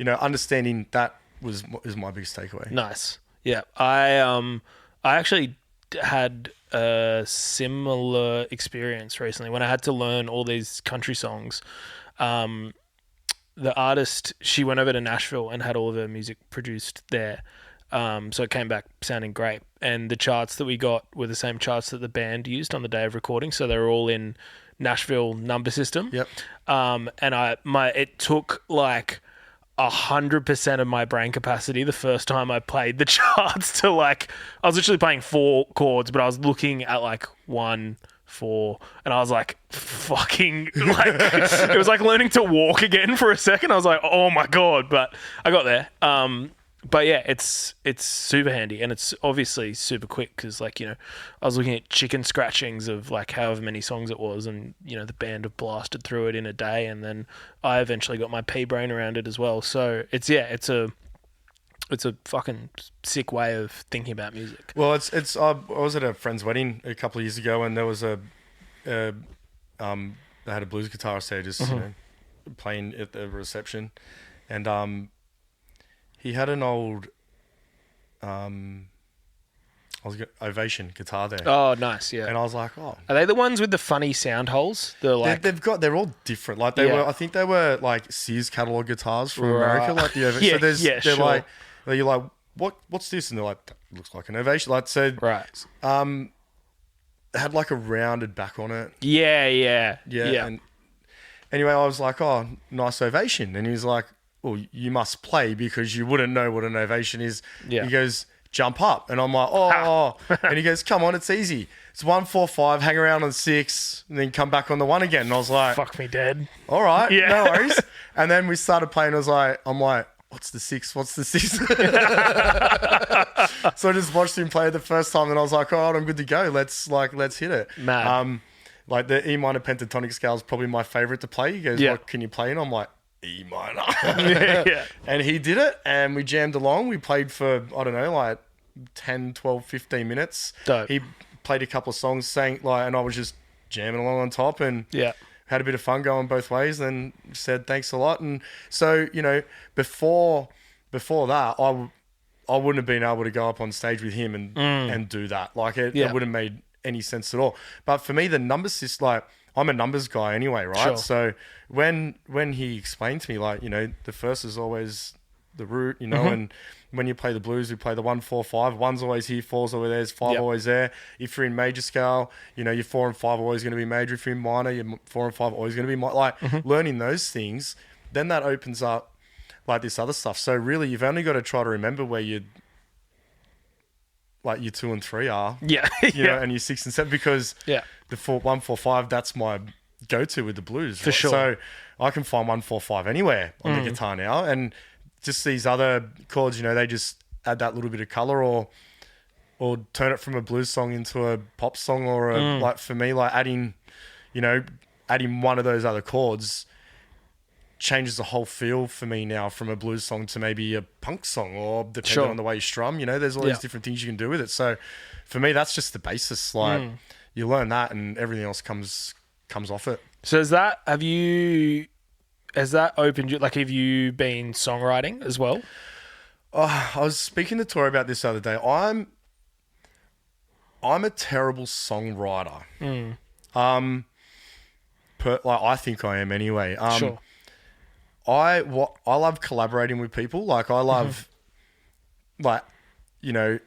Speaker 2: understanding that is my biggest takeaway.
Speaker 1: Nice. Yeah. I actually had a similar experience recently when I had to learn all these country songs. The artist, she went over to Nashville and had all of her music produced there. So it came back sounding great. And the charts that we got were the same charts that the band used on the day of recording. So they were all in Nashville number system.
Speaker 2: Yep.
Speaker 1: And it took like 100% of my brain capacity the first time I played the charts to I was literally playing 4 chords, but I was looking at 1, 4, and I was like, fucking, it was like learning to walk again for a second. I was like, oh my God, but I got there. But yeah, it's super handy, and it's obviously super quick because I was looking at chicken scratchings of however many songs it was, and the band have blasted through it in a day, and then I eventually got my pea brain around it as well. So it's a fucking sick way of thinking about music.
Speaker 2: Well, I was at a friend's wedding a couple of years ago, and there was they had a blues guitarist there just playing at the reception, and he had an old Ovation guitar there.
Speaker 1: Oh, nice, yeah.
Speaker 2: And I was like, oh.
Speaker 1: Are they the ones with the funny sound holes? They're
Speaker 2: all different. Like I think they were like Sears catalog guitars from America, like the Ovation. You're like, what's this? And they're like, that looks like an Ovation. Like, so,
Speaker 1: right.
Speaker 2: It had like a rounded back on it.
Speaker 1: Yeah.
Speaker 2: And anyway, I was like, oh, nice Ovation. And he was like, well, you must play because you wouldn't know what an ovation is.
Speaker 1: Yeah.
Speaker 2: He goes, jump up. And I'm like, oh. And he goes, come on, it's easy. It's 1, 4, 5, hang around on 6, and then come back on the 1 again. And I was like,
Speaker 1: fuck me dead.
Speaker 2: All right, no worries. And then we started playing. I'm like, what's the 6? What's the 6? So I just watched him play the first time, and I was like, all right, I'm good to go. Let's hit it.
Speaker 1: Mad.
Speaker 2: Like the E minor pentatonic scale is probably my favorite to play. He goes, what can you play? And I'm like, E minor.
Speaker 1: Yeah.
Speaker 2: And he did it, and we jammed along. We played for, I don't know, like 10, 12, 15 minutes.
Speaker 1: Dope.
Speaker 2: He played a couple of songs, sang, like, and I was just jamming along on top, and
Speaker 1: Yeah.
Speaker 2: had a bit of fun going both ways, then said thanks a lot. And so, you know, before that, I wouldn't have been able to go up on stage with him and do that. Like, it wouldn't have made any sense at all. But for me, the numbers system, like, I'm a numbers guy anyway, right?
Speaker 1: Sure.
Speaker 2: So when he explained to me, like, you know, the first is always the root, you know, and when you play the blues, we play the 1-4-5. One's always here, four's always there, five always there. If you're in major scale, you know, your 4 and 5 are always going to be major. If you're in minor, your 4 and 5 are always going to be minor. Like, learning those things, then that opens up like this other stuff. So really, you've only got to try to remember where your 2 and 3 are.
Speaker 1: Yeah.
Speaker 2: You know, and your 6 and 7, because the 1-4-5, that's my go-to with the blues.
Speaker 1: For sure.
Speaker 2: So I can find 1-4-5 anywhere on the guitar now, and just these other chords, you know, they just add that little bit of color, or turn it from a blues song into a pop song, or like, for me, like, adding one of those other chords changes the whole feel for me now, from a blues song to maybe a punk song, or depending on the way you strum, you know, there's all these different things you can do with it. So for me, that's just the basis. Like, you learn that and everything else comes off it.
Speaker 1: So has that opened you, like, have you been songwriting as well?
Speaker 2: I was speaking to Tori about this the other day. I'm a terrible songwriter. I think I am anyway.
Speaker 1: Sure.
Speaker 2: I love collaborating with people. Like, I love, like, you know,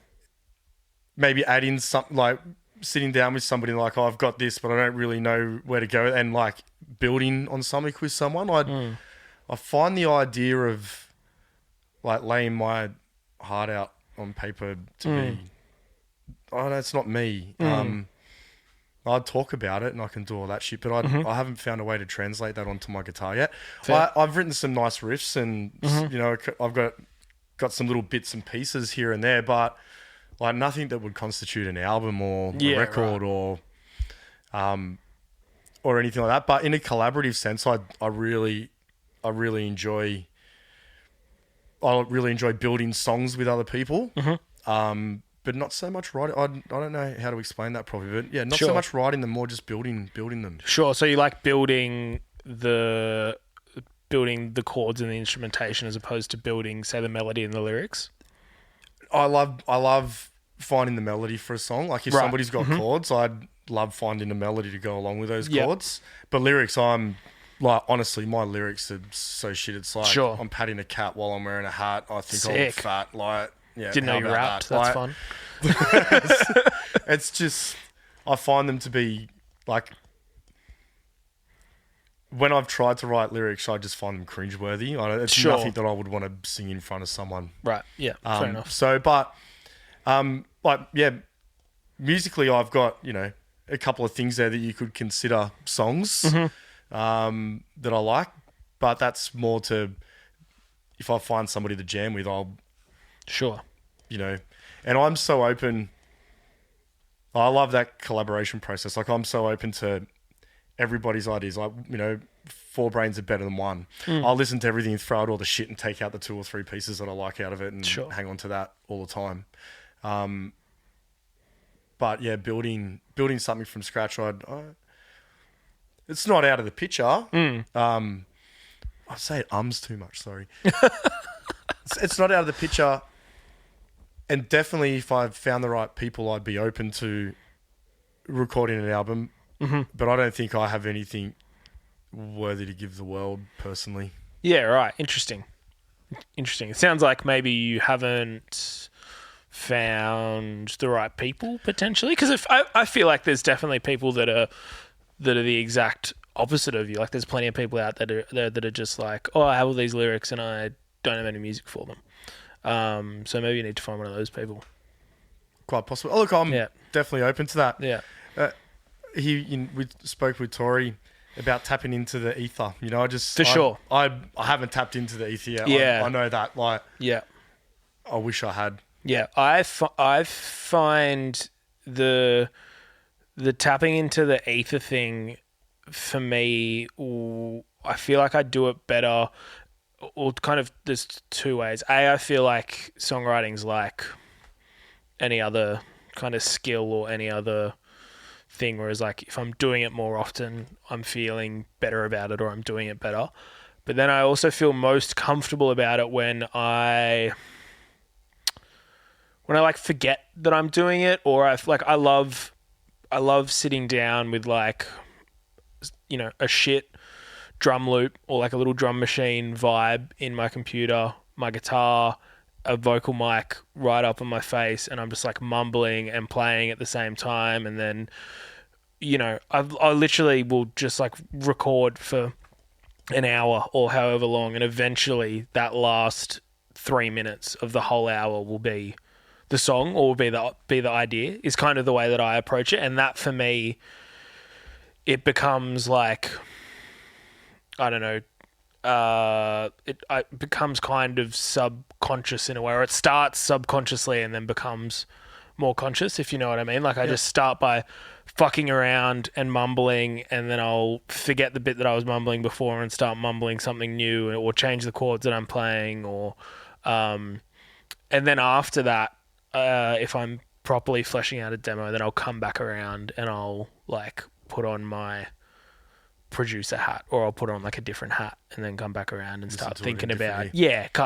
Speaker 2: maybe adding something, like sitting down with somebody, like, oh, I've got this, but I don't really know where to go, and like building on something with someone. I find the idea of like laying my heart out on paper to be, oh no, it's not me. I'd talk about it and I can do all that shit, but I haven't found a way to translate that onto my guitar yet. I've written some nice riffs, and you know, I've got some little bits and pieces here and there, but like nothing that would constitute an album or a record or anything like that. But in a collaborative sense, I really enjoy building songs with other people. But not so much writing. I don't know how to explain that properly, but yeah, not so much writing them, more just building them.
Speaker 1: Sure. So you like building the chords and the instrumentation, as opposed to building, say, the melody and the lyrics?
Speaker 2: I love finding the melody for a song. Like, if somebody's got chords, I'd love finding a melody to go along with those chords. But lyrics, I'm like, honestly, my lyrics are so shit. It's like, I'm patting a cat while I'm wearing a hat. I think I'm fat. Like, yeah,
Speaker 1: didn't know you rapped. That's fun.
Speaker 2: It's just, I find them to be like, when I've tried to write lyrics, I just find them cringeworthy. It's nothing that I would want to sing in front of someone.
Speaker 1: Right. Yeah. Fair enough.
Speaker 2: So, but, like, yeah, musically, I've got, you know, a couple of things there that you could consider songs that I like, but that's more to, if I find somebody to jam with, I'll, you know, and I'm so open. I love that collaboration process. Like, I'm so open to everybody's ideas. Like, you know, 4 brains are better than one. I'll listen to everything, throw out all the shit, and take out the 2 or 3 pieces that I like out of it, and hang on to that all the time. But yeah, building something from scratch, it's not out of the picture. I say it too much. Sorry. It's not out of the picture. And definitely, if I found the right people, I'd be open to recording an album. But I don't think I have anything worthy to give the world, personally.
Speaker 1: Yeah, right. Interesting. It sounds like maybe you haven't found the right people, potentially. Because I feel like there's definitely people that are the exact opposite of you. Like, there's plenty of people out there that are just like, oh, I have all these lyrics and I don't have any music for them. So maybe you need to find one of those people.
Speaker 2: Quite possible. Oh, look, I'm definitely open to that.
Speaker 1: Yeah.
Speaker 2: We spoke with Tori about tapping into the ether. You know, I haven't tapped into the ether yet.
Speaker 1: Yeah.
Speaker 2: I know that. Like,
Speaker 1: yeah,
Speaker 2: I wish I had.
Speaker 1: Yeah, I find the tapping into the ether thing, for me, I feel like I do it better, or kind of there's two ways. I feel like songwriting's like any other kind of skill or any other thing, whereas like if I'm doing it more often, I'm feeling better about it, or I'm doing it better. But then I also feel most comfortable about it when I like forget that I'm doing it, or I love sitting down with like, you know, a shit drum loop or like a little drum machine vibe in my computer, my guitar, a vocal mic right up on my face, and I'm just like mumbling and playing at the same time. And then, you know, I literally will just like record for an hour or however long, and eventually that last 3 minutes of the whole hour will be the song, or will be the idea, is kind of the way that I approach it. And that for me, it becomes like, I don't know, it becomes kind of subconscious in a way, or it starts subconsciously and then becomes more conscious, if you know what I mean. Like I just start by fucking around and mumbling, and then I'll forget the bit that I was mumbling before and start mumbling something new, or change the chords that I'm playing, or and then after that, if I'm properly fleshing out a demo, then I'll come back around and I'll like put on my producer hat, or I'll put on like a different hat, and then come back around and start thinking about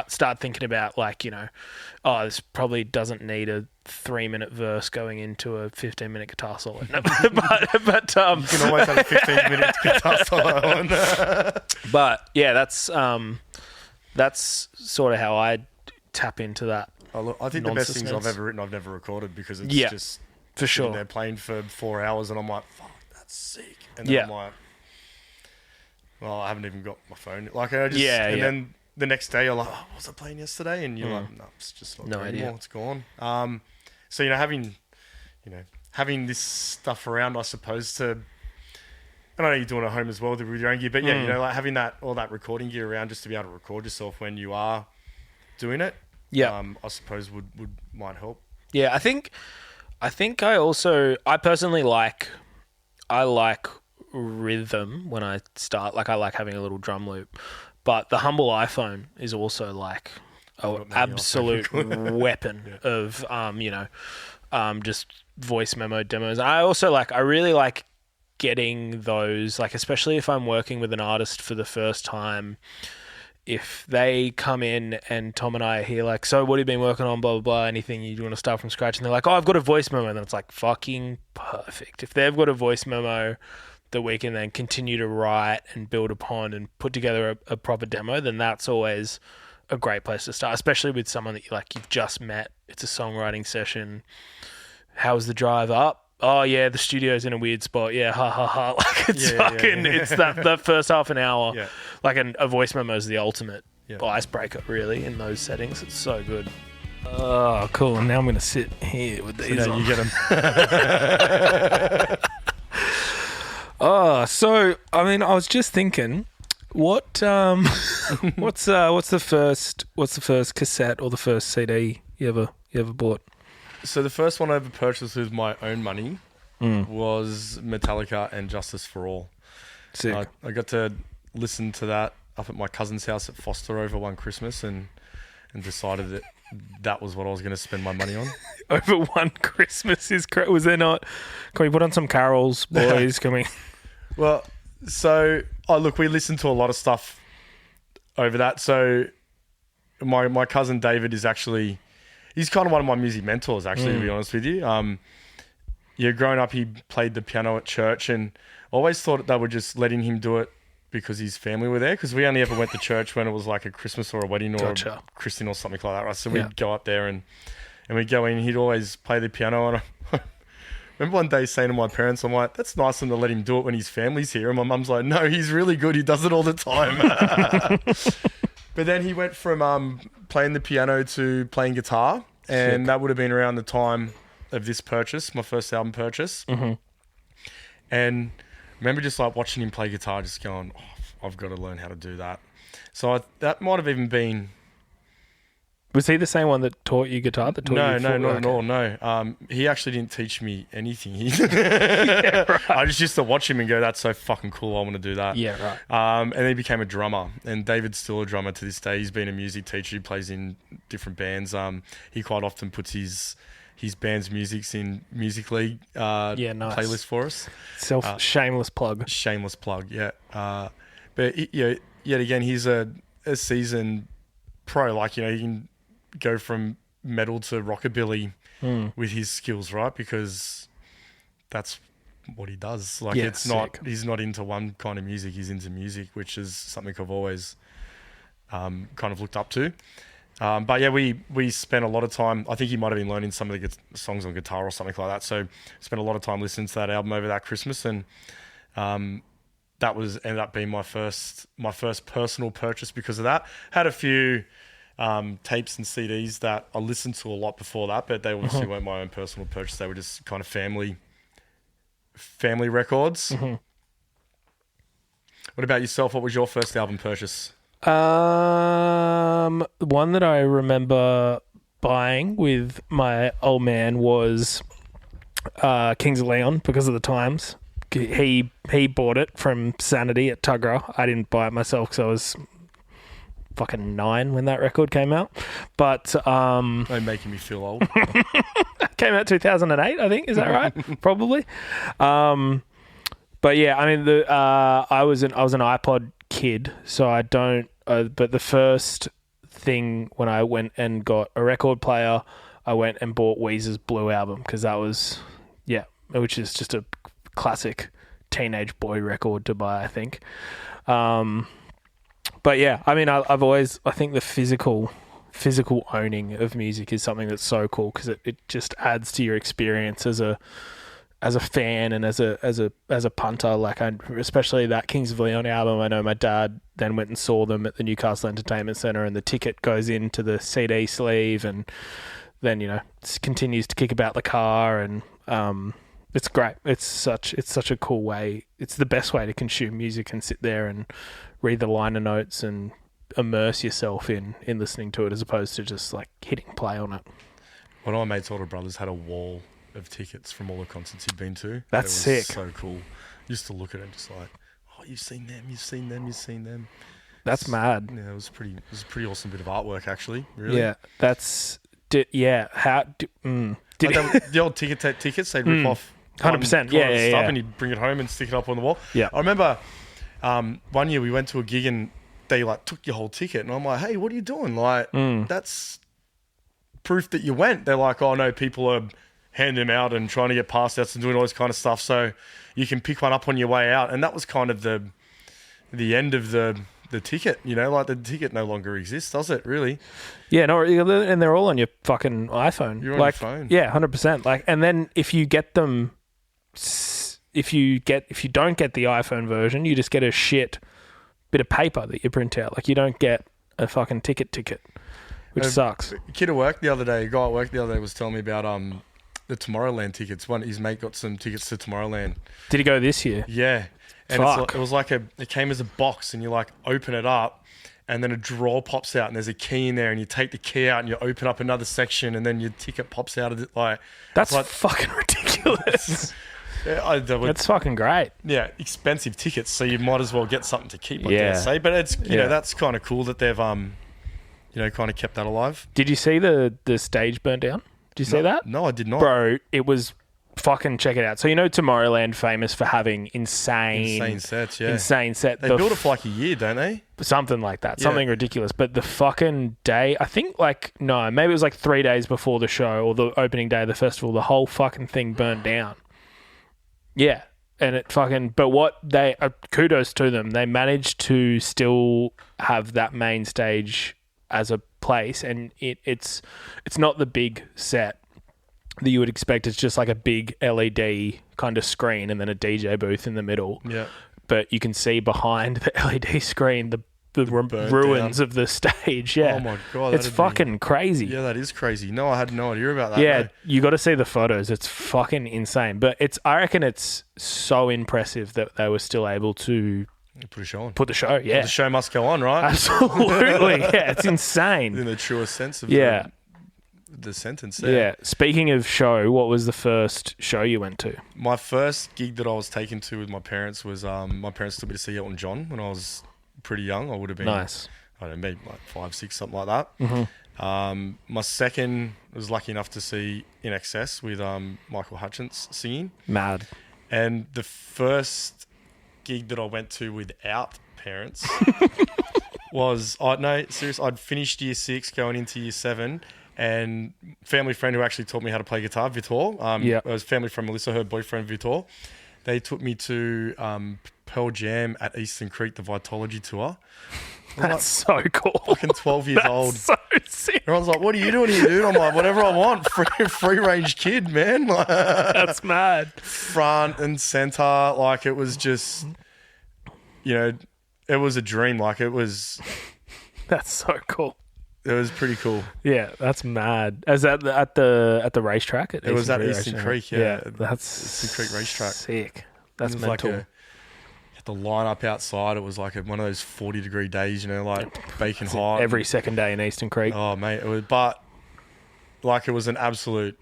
Speaker 1: start thinking about like, you know, oh, this probably doesn't need a 3-minute verse going into a 15-minute guitar solo. No, but
Speaker 2: you can always have a 15-minute guitar solo.
Speaker 1: But yeah, that's sort of how I tap into that.
Speaker 2: Oh, look, I think the best things I've ever written, I've never recorded, because it's just
Speaker 1: for sure.
Speaker 2: They're playing for 4 hours, and I'm like, fuck, that's sick. And then I'm like, well, I haven't even got my phone. Like, I just, then the next day, you're like, oh, was I playing yesterday? And you're like, no, it's just not there anymore. It's gone. So, you know, having this stuff around, I suppose, to, I know you're doing it at home as well with your own gear, but you know, like having all that recording gear around just to be able to record yourself when you are doing it, I suppose might help. Yeah,
Speaker 1: I think I personally like rhythm when I start. Like I like having a little drum loop, but the humble iPhone is also like an absolute weapon of just voice memo demos. I also I really like getting those, like especially if I'm working with an artist for the first time. If they come in and Thom and I are here, like, so what have you been working on, blah, blah, blah, anything you want to start from scratch? And they're like, oh, I've got a voice memo. And then it's like, fucking perfect. If they've got a voice memo that we can then continue to write and build upon and put together a proper demo, then that's always a great place to start, especially with someone that you've just met. It's a songwriting session. How's the drive up? Oh yeah, the studio's in a weird spot. Yeah, ha ha ha. Like it's it's that first half an hour. Yeah. Like a voice memo is the ultimate icebreaker, really, in those settings. It's so good. Oh, cool. And now I'm going to sit here with these on.
Speaker 2: You get them.
Speaker 1: So I mean, I was just thinking, what's the first cassette or the first CD you ever bought?
Speaker 2: So the first one I ever purchased with my own money was Metallica and Justice for All.
Speaker 1: Sick.
Speaker 2: I got to listen to that up at my cousin's house at Foster over one Christmas, and decided that was what I was going to spend my money on.
Speaker 1: Over one Christmas is correct. Was there not? Can we put on some carols, boys? Can we?
Speaker 2: Well, so look, we listened to a lot of stuff over that. So my cousin David is actually. He's kind of one of my music mentors, actually, to be honest with you. Growing up, he played the piano at church, and always thought they were just letting him do it because his family were there, because we only ever went to church when it was like a Christmas or a wedding or a christening or something like that, right? So we'd go up there and we'd go in, he'd always play the piano, and I remember one day saying to my parents, I'm like, that's nice of them to let him do it when his family's here. And my mum's like, no, he's really good. He does it all the time. But then he went from playing the piano to playing guitar, and that would have been around the time of this purchase, my first album purchase. Mm-hmm. And I remember just like watching him play guitar, just going, oh, I've got to learn how to do that. So that might have even been
Speaker 1: Was he the same one that taught you guitar? That taught
Speaker 2: No,
Speaker 1: you
Speaker 2: not at all. No, he actually didn't teach me anything. I just used to watch him and go, "That's so fucking cool. I want to do that."
Speaker 1: Yeah, right.
Speaker 2: And then he became a drummer, and David's still a drummer to this day. He's been a music teacher. He plays in different bands. He quite often puts his band's music in Music League
Speaker 1: Nice.
Speaker 2: playlist for us.
Speaker 1: Shameless plug.
Speaker 2: Shameless plug, yeah. But yet again, he's a seasoned pro. Like, he can go from metal to rockabilly with his skills, right? Because that's what he does. Like, he's not into one kind of music. He's into music, which is something I've always kind of looked up to. But yeah, we spent a lot of time. I think he might have been learning some of the songs on guitar or something like that. So spent a lot of time listening to that album over that Christmas, and that ended up being my first personal purchase because of that. Had a few tapes and CDs that I listened to a lot before that, but they obviously weren't my own personal purchase. They were just kind of family records. Mm-hmm. What about yourself? What was your first album purchase?
Speaker 1: One that I remember buying with my old man was Kings of Leon because of the times. He bought it from Sanity at Tuggerah. I didn't buy it myself because I was fucking 9 when that record came out. But
Speaker 2: they're making me feel old.
Speaker 1: Came out 2008, I think. Is that right? Probably. But yeah, I mean, I was an iPod kid, so I don't. But the first thing when I went and got a record player, I went and bought Weezer's Blue album because that was, which is just a classic teenage boy record to buy, I think. But yeah, I mean, I think the physical owning of music is something that's so cool because it just adds to your experience as a fan and as a punter. Like, especially that Kings of Leon album. I know my dad then went and saw them at the Newcastle Entertainment Centre, and the ticket goes into the CD sleeve, and then continues to kick about the car, and it's great. It's such a cool way. It's the best way to consume music and sit there and read the liner notes and immerse yourself in listening to it as opposed to just like hitting play on it.
Speaker 2: One of my mate's older brothers had a wall of tickets from all the concerts he'd been to.
Speaker 1: That's sick.
Speaker 2: So cool. Used to look at it just like, oh, you've seen them.
Speaker 1: That's mad.
Speaker 2: Yeah, it was a pretty awesome bit of artwork, actually. Really.
Speaker 1: Yeah,
Speaker 2: the old tickets they'd rip off
Speaker 1: 100%. Yeah.
Speaker 2: And you'd bring it home and stick it up on the wall.
Speaker 1: Yeah.
Speaker 2: I remember one year we went to a gig and they like took your whole ticket, and I'm like, hey, what are you doing? Like, that's proof that you went. They're like, oh no, people are handing them out and trying to get pass outs and doing all this kind of stuff, so you can pick one up on your way out. And that was kind of the end of the ticket, like the ticket no longer exists, does it really?
Speaker 1: Yeah, no, and they're all on your fucking iPhone.
Speaker 2: You're on your phone.
Speaker 1: Yeah, 100%. Like, and then if you get them, if you don't get the iPhone version, you just get a shit bit of paper that you print out. Like, you don't get a fucking ticket, which sucks.
Speaker 2: A guy at work the other day was telling me about the Tomorrowland tickets. His mate got some tickets to Tomorrowland.
Speaker 1: Did he go this year?
Speaker 2: Yeah. And it was like it came as a box, and you like open it up, and then a drawer pops out, and there's a key in there, and you take the key out and you open up another section, and then your ticket pops out of it. Like,
Speaker 1: that's fucking ridiculous. That's fucking great.
Speaker 2: Yeah, expensive tickets, so you might as well get something to keep. I dare say, but it's that's kind of cool that they've kind of kept that alive.
Speaker 1: Did you see the stage burn down? Did you see that?
Speaker 2: No, I did not.
Speaker 1: Bro, it was fucking check it out. So Tomorrowland famous for having insane
Speaker 2: sets, yeah.
Speaker 1: Insane set.
Speaker 2: They build it for like a year, don't they?
Speaker 1: Something like that. Something ridiculous. But the fucking day, I think maybe it was like 3 days before the show or the opening day of the festival, the whole fucking thing burned down. Yeah. And it fucking, but what they, kudos to them, they managed to still have that main stage as a place, and it's not the big set that you would expect. It's just like a big LED kind of screen and then a DJ booth in the middle.
Speaker 2: Yeah.
Speaker 1: But you can see behind the LED screen the ruins of the stage. Yeah.
Speaker 2: Oh my God.
Speaker 1: It's fucking crazy.
Speaker 2: Yeah, that is crazy. No, I had no idea about that.
Speaker 1: Yeah.
Speaker 2: No.
Speaker 1: You got to see the photos. It's fucking insane. But I reckon it's so impressive that they were still able to
Speaker 2: Put a show on.
Speaker 1: Put the show, yeah.
Speaker 2: The show must go on, right?
Speaker 1: Absolutely, yeah. It's insane.
Speaker 2: In the truest sense of the sentence there.
Speaker 1: Yeah. Speaking of show, what was the first show you went to?
Speaker 2: My first gig that I was taken to with my parents was my parents took me to see Elton John when I was pretty young. I would have been
Speaker 1: Nice.
Speaker 2: I don't know, maybe like 5, 6, something like that.
Speaker 1: Mm-hmm.
Speaker 2: My second was lucky enough to see In Excess with Michael Hutchence singing.
Speaker 1: Mad.
Speaker 2: And the first gig that I went to without parents was I'd finished year 6 going into year 7, and family friend who actually taught me how to play guitar, Vitor. It was family friend Melissa, her boyfriend Vitor. They took me to Pearl Jam at Eastern Creek, the Vitology tour.
Speaker 1: That's so cool.
Speaker 2: Fucking 12 years old.
Speaker 1: So sick.
Speaker 2: Everyone's like, "What are you doing here, dude?" I'm like, "Whatever I want." Free range kid, man.
Speaker 1: That's mad.
Speaker 2: Front and center, like it was just, it was a dream. Like it was.
Speaker 1: That's so cool.
Speaker 2: It was pretty cool.
Speaker 1: Yeah, that's mad. Is that at the racetrack?
Speaker 2: It was at Eastern Creek. Yeah,
Speaker 1: that's
Speaker 2: Eastern Creek racetrack.
Speaker 1: Sick. That's
Speaker 2: like
Speaker 1: mental.
Speaker 2: the line up outside. It was like one of those 40-degree days, like baking hot.
Speaker 1: Every second day in Eastern Creek.
Speaker 2: Oh mate, it was an absolute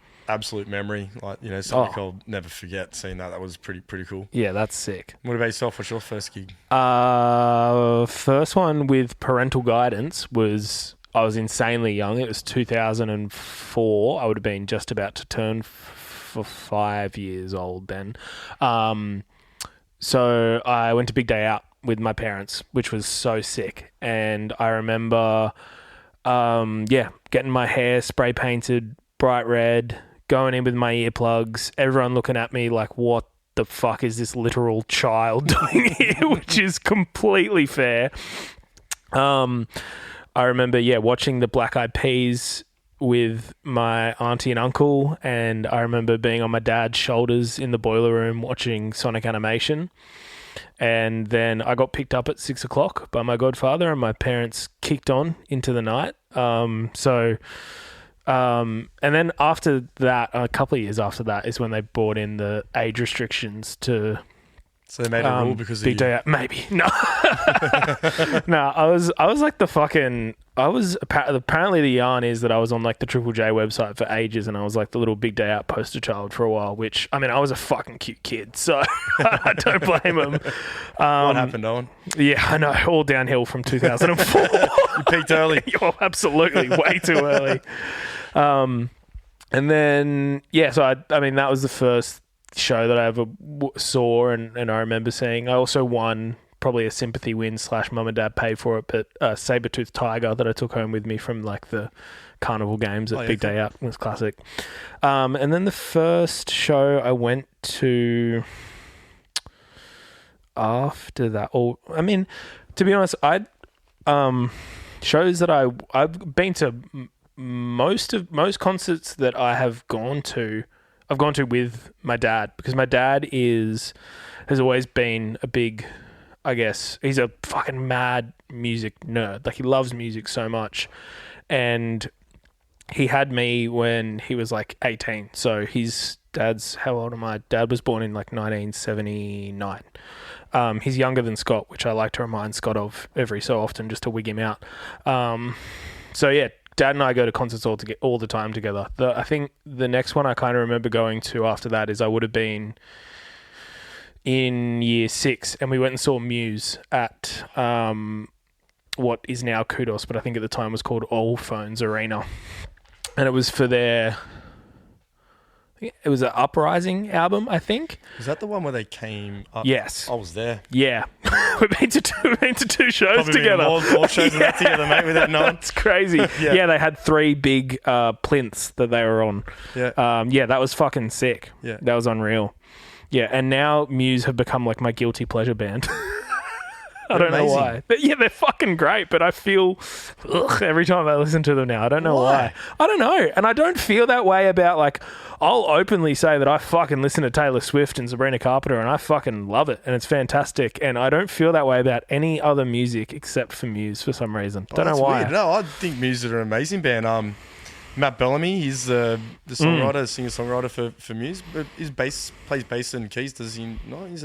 Speaker 2: memory. Like something I'll never forget. Seeing that was pretty cool.
Speaker 1: Yeah, that's sick.
Speaker 2: What about yourself? What's your first gig?
Speaker 1: First one with parental guidance was. I was insanely young. It was 2004. I would have been just about to turn for 5 years old then. So I went to Big Day Out with my parents, which was so sick. And I remember, getting my hair spray painted bright red, going in with my earplugs, everyone looking at me like, what the fuck is this literal child doing here? Which is completely fair. I remember, watching the Black Eyed Peas with my auntie and uncle, and I remember being on my dad's shoulders in the boiler room watching Sonic Animation. And then I got picked up at 6 o'clock by my godfather, and my parents kicked on into the night. And then after that, a couple of years after that, is when they brought in the age restrictions to...
Speaker 2: So they made a rule because
Speaker 1: Big Day Out. Maybe. No. No, I was like the fucking... apparently the yarn is that I was on like the Triple J website for ages, and I was like the little Big Day Out poster child for a while, which, I mean, I was a fucking cute kid, so I don't blame him.
Speaker 2: What happened, Owen?
Speaker 1: Yeah, I know. All downhill from 2004.
Speaker 2: You peaked early.
Speaker 1: Oh, absolutely. Way too early. And then, so I mean, that was the first show that I ever saw, and I remember seeing. I also won probably a sympathy win / mum and dad paid for it, but a saber-toothed tiger that I took home with me from like the carnival games at Big Day Out was classic. And then the first show I went to after that, I mean, to be honest, shows that I've been to most concerts that I have gone to. I've gone to with my dad, because my dad has always been a big, I guess, he's a fucking mad music nerd. Like, he loves music so much. And he had me when he was like 18. So how old am I? Dad was born in like 1979. He's younger than Scott, which I like to remind Scott of every so often just to wig him out. So yeah, Dad and I go to concerts all the time together. I think the next one I kind of remember going to after that is I would have been in year 6, and we went and saw Muse at what is now Kudos, but I think at the time was called All Phones Arena. And it was for it was an Uprising album, I think.
Speaker 2: Is that the one where they came up?
Speaker 1: Yes.
Speaker 2: I was there.
Speaker 1: Yeah. We've been to two shows
Speaker 2: Probably
Speaker 1: together.
Speaker 2: More shows than that together, mate, without knowing.
Speaker 1: That's crazy. Yeah, they had 3 big plinths that they were on.
Speaker 2: Yeah.
Speaker 1: That was fucking sick.
Speaker 2: Yeah.
Speaker 1: That was unreal. Yeah, and now Muse have become like my guilty pleasure band. I don't know why. But yeah, they're fucking great, but I feel every time I listen to them now. I don't know why. I don't know. And I don't feel that way about, like, I'll openly say that I fucking listen to Taylor Swift and Sabrina Carpenter, and I fucking love it, and it's fantastic. And I don't feel that way about any other music except for Muse for some reason. Don't know why.
Speaker 2: Weird. No, I think Muse are an amazing band. Matt Bellamy, he's the songwriter, singer-songwriter for Muse. But plays bass and keys. Does he not? He's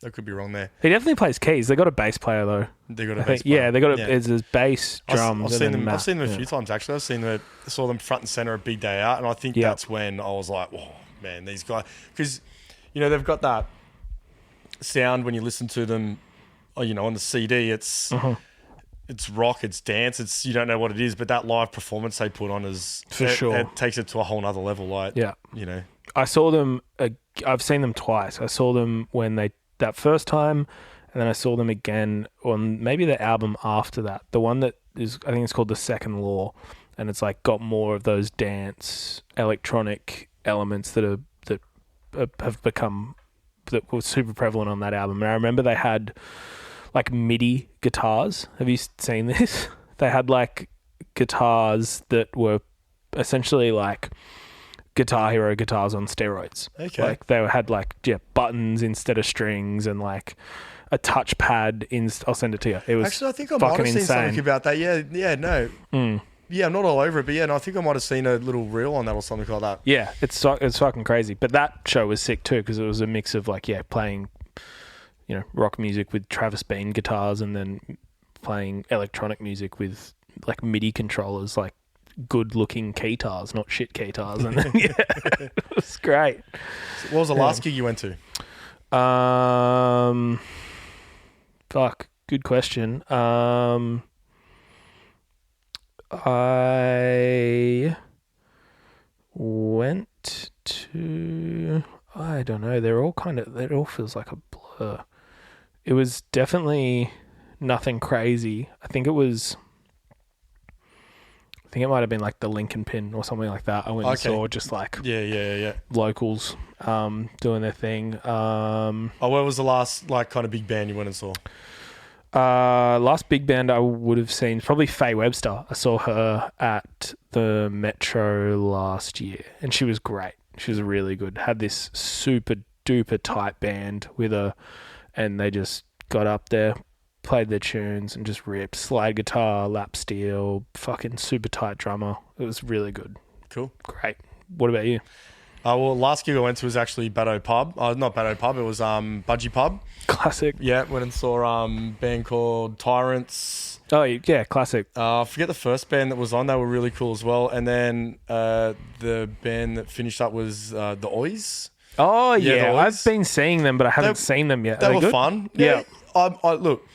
Speaker 2: I could be wrong there.
Speaker 1: He definitely plays keys. They got a bass player though.
Speaker 2: They got a bass player.
Speaker 1: Yeah, they got a. It's bass, drums.
Speaker 2: I've seen them a few times actually. Saw them front and center a big day out, and I think that's when I was like, "Whoa, man, these guys!" Because they've got that sound when you listen to them. On the CD, it's rock, it's dance, you don't know what it is, but that live performance they put on sure. It takes it to a whole nother level. I saw them. I've seen them twice. I saw them when that first time, and then I saw them again on maybe the album after that. The one that is, I think it's called The Second Law, and it's like got more of those dance electronic elements that have become that were super prevalent on that album. And I remember they had like MIDI guitars. Have you seen this? They had like guitars that were essentially like Guitar Hero guitars on steroids. Okay.
Speaker 1: Like they had like buttons instead of strings and like a touchpad. I'll send it to you. It was
Speaker 2: actually, I think I might have seen something about that. Yeah, no. Yeah, I'm not all over it, but no, I think I might have seen a little reel on that or something like that.
Speaker 1: Yeah, it's fucking crazy. But that show was sick too because it was a mix of like playing, rock music with Travis Bean guitars and then playing electronic music with like MIDI controllers, like good-looking guitars, not shit guitars. And then, it was great.
Speaker 2: So what was the last gig you went to?
Speaker 1: Good question. I went to, I don't know, it all feels like a blur. It was definitely nothing crazy. I think it might have been like the Lincoln Pin or something like that. I went and saw just like locals doing their thing.
Speaker 2: What was the last like kind of big band you went and saw?
Speaker 1: Last big band I would have seen probably Faye Webster. I saw her at the Metro last year, and she was great. She was really good. Had this super duper tight band with her, and they just got up there, played their tunes, and just ripped slide guitar, lap steel, fucking super tight drummer. It was really good.
Speaker 2: Cool,
Speaker 1: great. What about you?
Speaker 2: Last gig I went to was actually Baddo Pub. Not Baddo Pub, it was Budgie Pub.
Speaker 1: Classic.
Speaker 2: Yeah, went and saw a band called Tyrants.
Speaker 1: Oh, yeah, classic.
Speaker 2: I forget the first band that was on. They were really cool as well. And then the band that finished up was the Oys.
Speaker 1: Oh, yeah. I've been seeing them, but I haven't seen them yet.
Speaker 2: They were
Speaker 1: good?
Speaker 2: fun.
Speaker 1: Yeah.
Speaker 2: Look,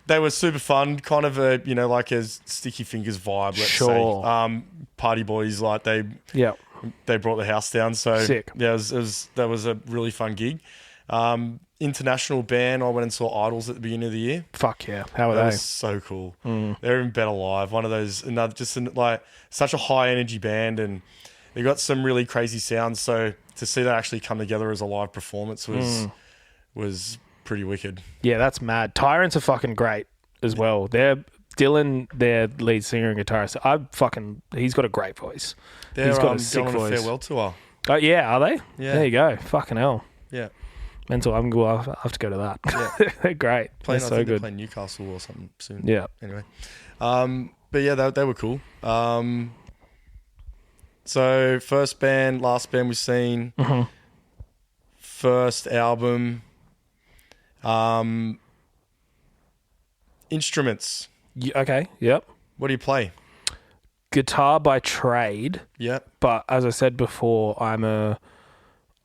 Speaker 2: they were super fun. Kind of a, like a Sticky Fingers vibe, let's say. Party boys, like they brought the house down. So
Speaker 1: sick.
Speaker 2: Yeah, that was a really fun gig. International band, I went and saw Idols at the beginning of the year.
Speaker 1: Fuck yeah. How are they?
Speaker 2: Was so cool. They're in Better Live. One of those, such a high energy band, and they got some really crazy sounds. So to see that actually come together as a live performance was pretty wicked.
Speaker 1: Yeah, that's mad. Tyrants are fucking great as well. Dylan, their lead singer and guitarist, he's got a great voice. He's got a sick voice.
Speaker 2: On a farewell tour.
Speaker 1: Oh yeah, are they?
Speaker 2: Yeah.
Speaker 1: There you go. Fucking hell.
Speaker 2: Yeah.
Speaker 1: Mental. I'll have to go to that. Yeah. They're great. They're so good.
Speaker 2: They're playing Newcastle or something soon.
Speaker 1: Yeah.
Speaker 2: Anyway. But yeah, they were cool. So first band, last band we've seen.
Speaker 1: Mm-hmm.
Speaker 2: First album. Instruments.
Speaker 1: Okay. Yep.
Speaker 2: What do you play?
Speaker 1: Guitar by trade.
Speaker 2: Yep.
Speaker 1: But as I said before, I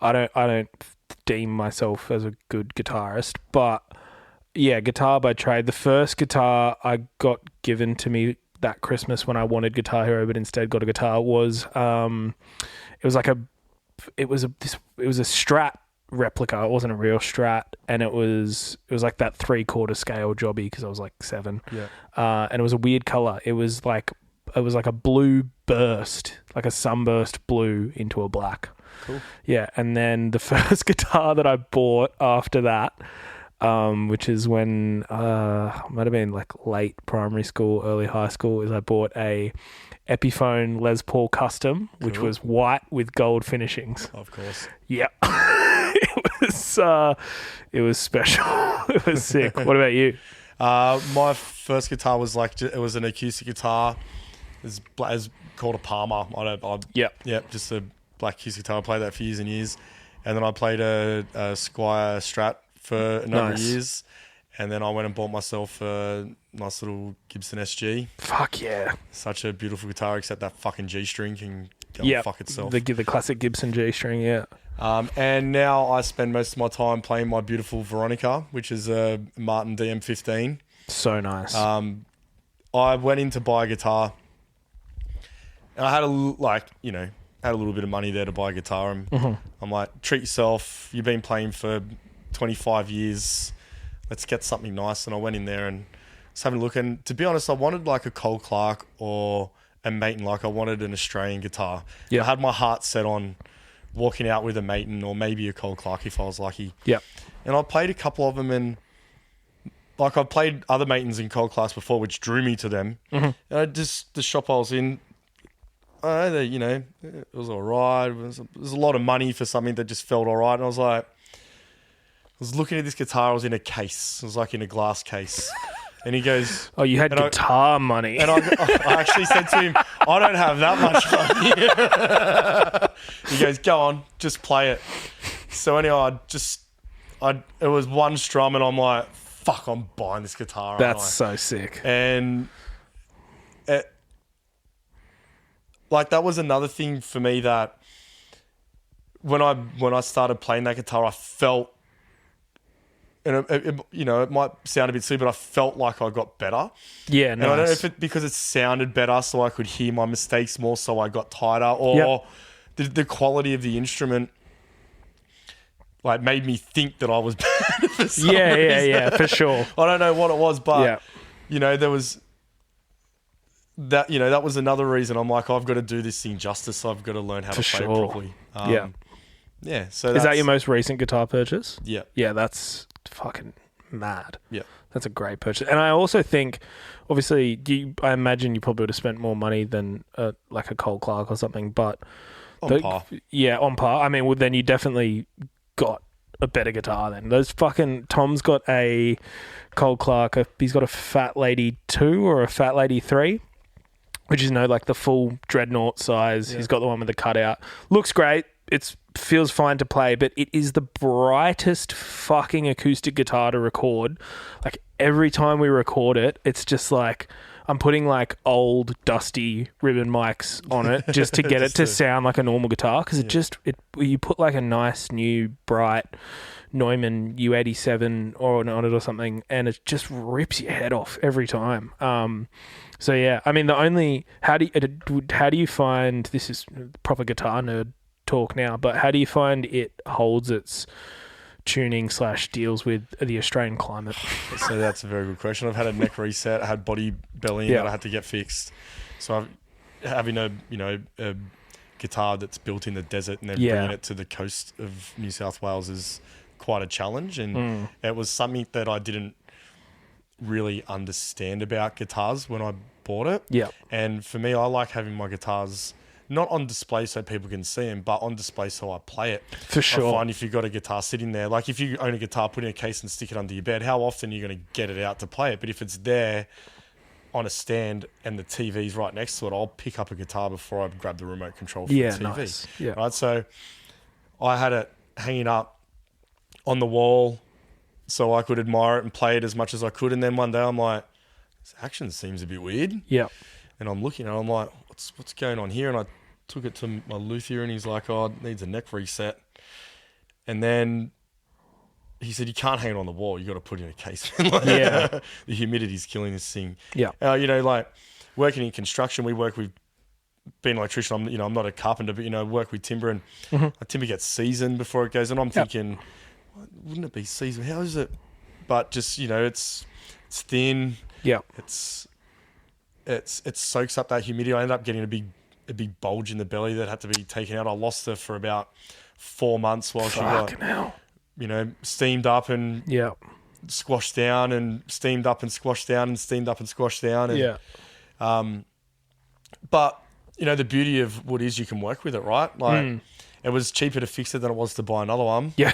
Speaker 1: don't deem myself as a good guitarist, but yeah, guitar by trade. The first guitar I got given to me that Christmas when I wanted Guitar Hero but instead got a guitar was it was a Strat replica. It wasn't a real Strat, and it was like that 3/4 scale jobby because I was like 7.
Speaker 2: Yeah.
Speaker 1: And it was a weird color. It was like a blue burst, like a sunburst blue into a black.
Speaker 2: Cool.
Speaker 1: Yeah, and then the first guitar that I bought after that, which is when might have been like late primary school, early high school, is I bought a Epiphone Les Paul Custom, which was white with gold finishings.
Speaker 2: Of course.
Speaker 1: Yeah. It was special. It was sick. What about you?
Speaker 2: My first guitar was it was an acoustic guitar. It's called a Palmer. Just a black acoustic guitar. I played that for years and years, and then I played a Squier Strat for a number of
Speaker 1: Nice.
Speaker 2: years. And then I went and bought myself a nice little Gibson SG.
Speaker 1: Fuck yeah.
Speaker 2: Such a beautiful guitar, except that fucking G string can go and fuck itself.
Speaker 1: The classic Gibson G string, yeah.
Speaker 2: And now I spend most of my time playing my beautiful Veronica, which is a Martin DM15.
Speaker 1: So nice.
Speaker 2: I went in to buy a guitar, and I had a little bit of money there to buy a guitar. And I'm like, treat yourself. You've been playing for 25 years. Let's get something nice. And I went in there and was having a look. And to be honest, I wanted like a Cole Clark or a Maton. Like I wanted an Australian guitar.
Speaker 1: Yeah.
Speaker 2: I had my heart set on walking out with a Maton or maybe a Cole Clark if I was lucky.
Speaker 1: Yeah.
Speaker 2: And I played a couple of them, and like I've played other Matons in Cole Clarks before, which drew me to them. And the shop I was in, it was all right. It was a lot of money for something that just felt all right. And I was like, I was looking at this guitar. I was in a case. It was like in a glass case. And he goes...
Speaker 1: Oh, you had guitar money.
Speaker 2: And I actually said to him, I don't have that much money. He goes, go on, just play it. So anyway, it was one strum and I'm like, fuck, I'm buying this guitar.
Speaker 1: That's so sick.
Speaker 2: And that was another thing for me that when I started playing that guitar, I felt... And it might sound a bit silly, but I felt like I got better.
Speaker 1: Yeah,
Speaker 2: nice. And I don't know if it because it sounded better, so I could hear my mistakes more, so I got tighter, or the quality of the instrument like made me think that I was better for some reason.
Speaker 1: Yeah, for sure.
Speaker 2: I don't know what it was, but there was that. That was another reason. I'm like, I've got to do this thing justice. I've got to learn how to play it properly. Yeah. So
Speaker 1: is that your most recent guitar purchase?
Speaker 2: Yeah.
Speaker 1: Yeah, that's fucking mad.
Speaker 2: Yeah.
Speaker 1: That's a great purchase. And I also think, obviously, I imagine you probably would have spent more money than like a Cole Clark or something, but...
Speaker 2: On par.
Speaker 1: Yeah, on par. I mean, well, then you definitely got a better guitar then. Tom's got a Cole Clark, he's got a Fat Lady 2 or a Fat Lady 3, which is, like the full dreadnought size. Yeah. He's got the one with the cutout. Looks great. It feels fine to play, but it is the brightest fucking acoustic guitar to record. Like every time we record it, it's just like I'm putting like old dusty ribbon mics on it just to get it to sound like a normal guitar, because you put like a nice new bright Neumann U87 on it or something, and it just rips your head off every time. So yeah, I mean how do you find, this is proper guitar nerd talk now, but how do you find it holds its tuning / deals with the Australian climate?
Speaker 2: So that's a very good question. I've had a neck reset, I had body bellying that I had to get fixed. So having a guitar that's built in the desert and then bringing it to the coast of New South Wales is quite a challenge, and it was something that I didn't really understand about guitars when I bought it. Yeah. And for me, I like having my guitars not on display so people can see them, but on display so I play it.
Speaker 1: For sure.
Speaker 2: I find if you've got a guitar sitting there, like if you own a guitar, put it in a case and stick it under your bed, how often are you going to get it out to play it? But if it's there on a stand and the TV's right next to it, I'll pick up a guitar before I grab the remote control for the TV.
Speaker 1: Nice. Yeah.
Speaker 2: Right. So I had it hanging up on the wall so I could admire it and play it as much as I could. And then one day I'm like, this action seems a bit weird.
Speaker 1: Yeah.
Speaker 2: And I'm looking and I'm like, what's going on here? And I took it to my luthier and he's like, oh, it needs a neck reset. And then he said, you can't hang it on the wall. You got to put it in a case. The humidity's killing this thing. Yeah. Like working in construction, we work with, being an electrician, I'm not a carpenter, but, work with timber, and timber gets seasoned before it goes. And I'm thinking, wouldn't it be seasoned? How is it? But just, it's thin. Yeah. It soaks up that humidity. I ended up getting a big bulge in the belly that had to be taken out. I lost her for about 4 months while she got, steamed up and squashed down, and steamed up and squashed down, and steamed up and squashed down. And, but, the beauty of wood is you can work with it, right? Like, it was cheaper to fix it than it was to buy another one.
Speaker 1: Yeah.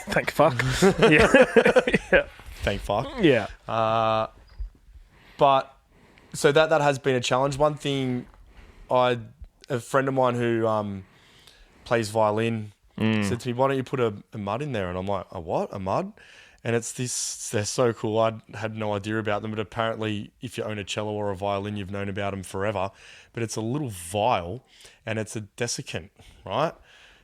Speaker 1: Thank fuck. Yeah.
Speaker 2: Thank fuck.
Speaker 1: Yeah.
Speaker 2: But so that has been a challenge. One thing, a friend of mine who plays violin said to me, why don't you put a mud in there? And I'm like, a what? A mud? And they're so cool. I had no idea about them, but apparently if you own a cello or a violin, you've known about them forever. But it's a little vial and it's a desiccant, right?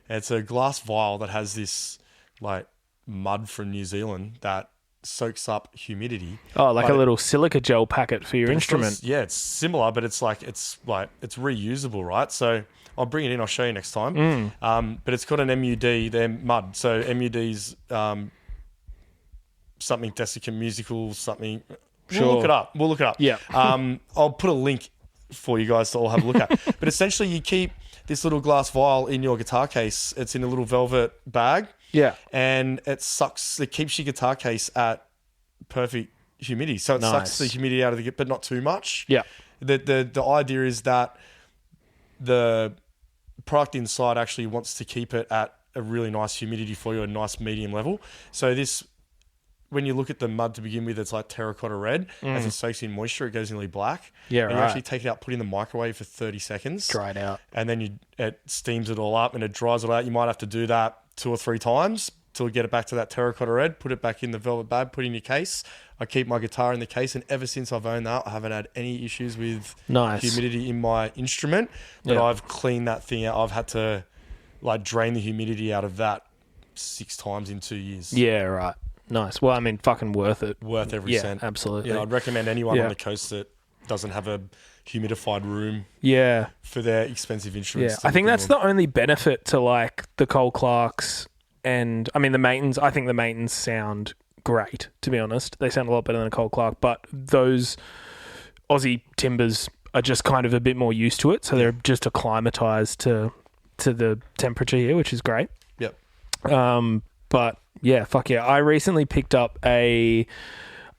Speaker 2: And it's a glass vial that has this like mud from New Zealand that soaks up humidity.
Speaker 1: Oh, like a little silica gel packet for your instrument.
Speaker 2: It's similar, but it's reusable, right? So I'll bring it in. I'll show you next time. But it's got an MUD. They're mud. So MUD's something desiccant musical, something.
Speaker 1: Sure.
Speaker 2: We'll look it up.
Speaker 1: Yeah.
Speaker 2: I'll put a link for you guys to all have a look at. But essentially, you keep this little glass vial in your guitar case. It's in a little velvet bag.
Speaker 1: Yeah.
Speaker 2: And it keeps your guitar case at perfect humidity. So it sucks the humidity out of but not too much.
Speaker 1: Yeah.
Speaker 2: The idea is that the product inside actually wants to keep it at a really nice humidity for you, a nice medium level. So when you look at the mud to begin with, it's like terracotta red. As it soaks in moisture, it goes nearly black.
Speaker 1: Yeah,
Speaker 2: and you actually take it out, put it in the microwave for 30 seconds.
Speaker 1: Dry it out.
Speaker 2: And then it steams it all up and it dries it out. You might have to do that 2 or 3 times till get it back to that terracotta red, put it back in the velvet bag, put it in your case. I keep my guitar in the case, and ever since I've owned that, I haven't had any issues with humidity in my instrument. But I've cleaned that thing out. I've had to like drain the humidity out of that 6 times in 2 years.
Speaker 1: Yeah, right. Nice. Well, I mean, fucking worth it.
Speaker 2: Worth every cent.
Speaker 1: Absolutely.
Speaker 2: Yeah, I'd recommend anyone on the coast that doesn't have a humidified room for their expensive instruments.
Speaker 1: Yeah, I think that's the only benefit to like the Cole Clarks and I mean the Maitons. I think the Maitons sound great, to be honest. They sound a lot better than a Cole Clark, but those Aussie timbers are just kind of a bit more used to it, so they're just acclimatized to the temperature here, which is great.
Speaker 2: Yep.
Speaker 1: But yeah, fuck yeah. I recently picked up a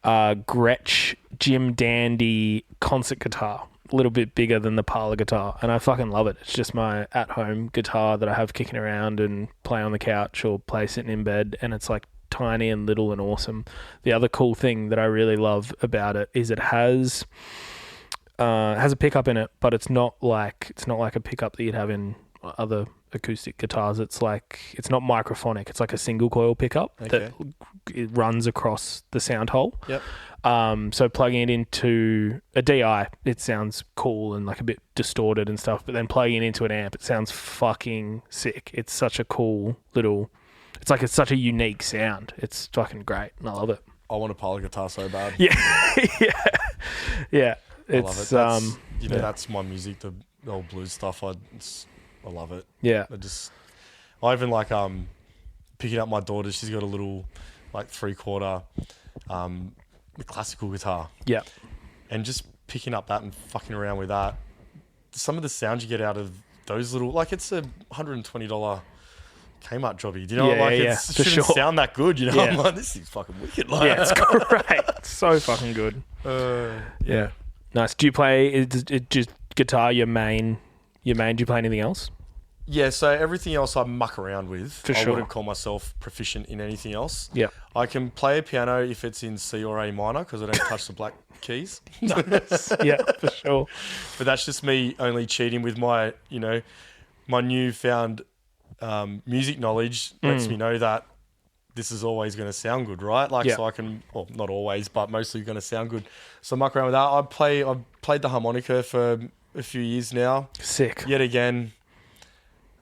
Speaker 1: Gretsch Jim Dandy concert guitar, a little bit bigger than the parlor guitar, and I fucking love it. It's just my at-home guitar that I have kicking around and play on the couch or play sitting in bed, and it's like tiny and little and awesome. The other cool thing that I really love about it is it has a pickup in it, but it's not like a pickup that you'd have in other acoustic guitars. It's not microphonic. It's like a single coil pickup that it runs across the sound hole.
Speaker 2: Yep.
Speaker 1: So plugging it into a DI, it sounds cool and like a bit distorted and stuff. But then plugging it into an amp, it sounds fucking sick. It's such a cool little. It's such a unique sound. It's fucking great, and I love it.
Speaker 2: I want a parlor guitar so bad.
Speaker 1: Yeah, yeah.
Speaker 2: I love it. That's my music. The old blues stuff. I love it.
Speaker 1: Yeah.
Speaker 2: I even like picking up my daughter. She's got a little like 3/4 classical guitar.
Speaker 1: Yeah.
Speaker 2: And just picking up that and fucking around with that. Some of the sounds you get out of those little, like it's a $120 Kmart jobby. Do you know? It shouldn't sound that good. You know, I'm like, this is fucking wicked. Like,
Speaker 1: yeah, it's great. It's so fucking good. Yeah. Nice. Do you play? Is it just guitar your main? Do you play anything else?
Speaker 2: Yeah, so everything else I muck around with.
Speaker 1: I
Speaker 2: wouldn't call myself proficient in anything else.
Speaker 1: Yeah.
Speaker 2: I can play a piano if it's in C or A minor because I don't touch the black keys.
Speaker 1: Nice. Yeah, for sure.
Speaker 2: But that's just me only cheating with my newfound music knowledge lets me know that this is always going to sound good, right? So I can, well, not always, but mostly going to sound good. So I muck around with that. I've played the harmonica for a few years now.
Speaker 1: Sick.
Speaker 2: Yet again,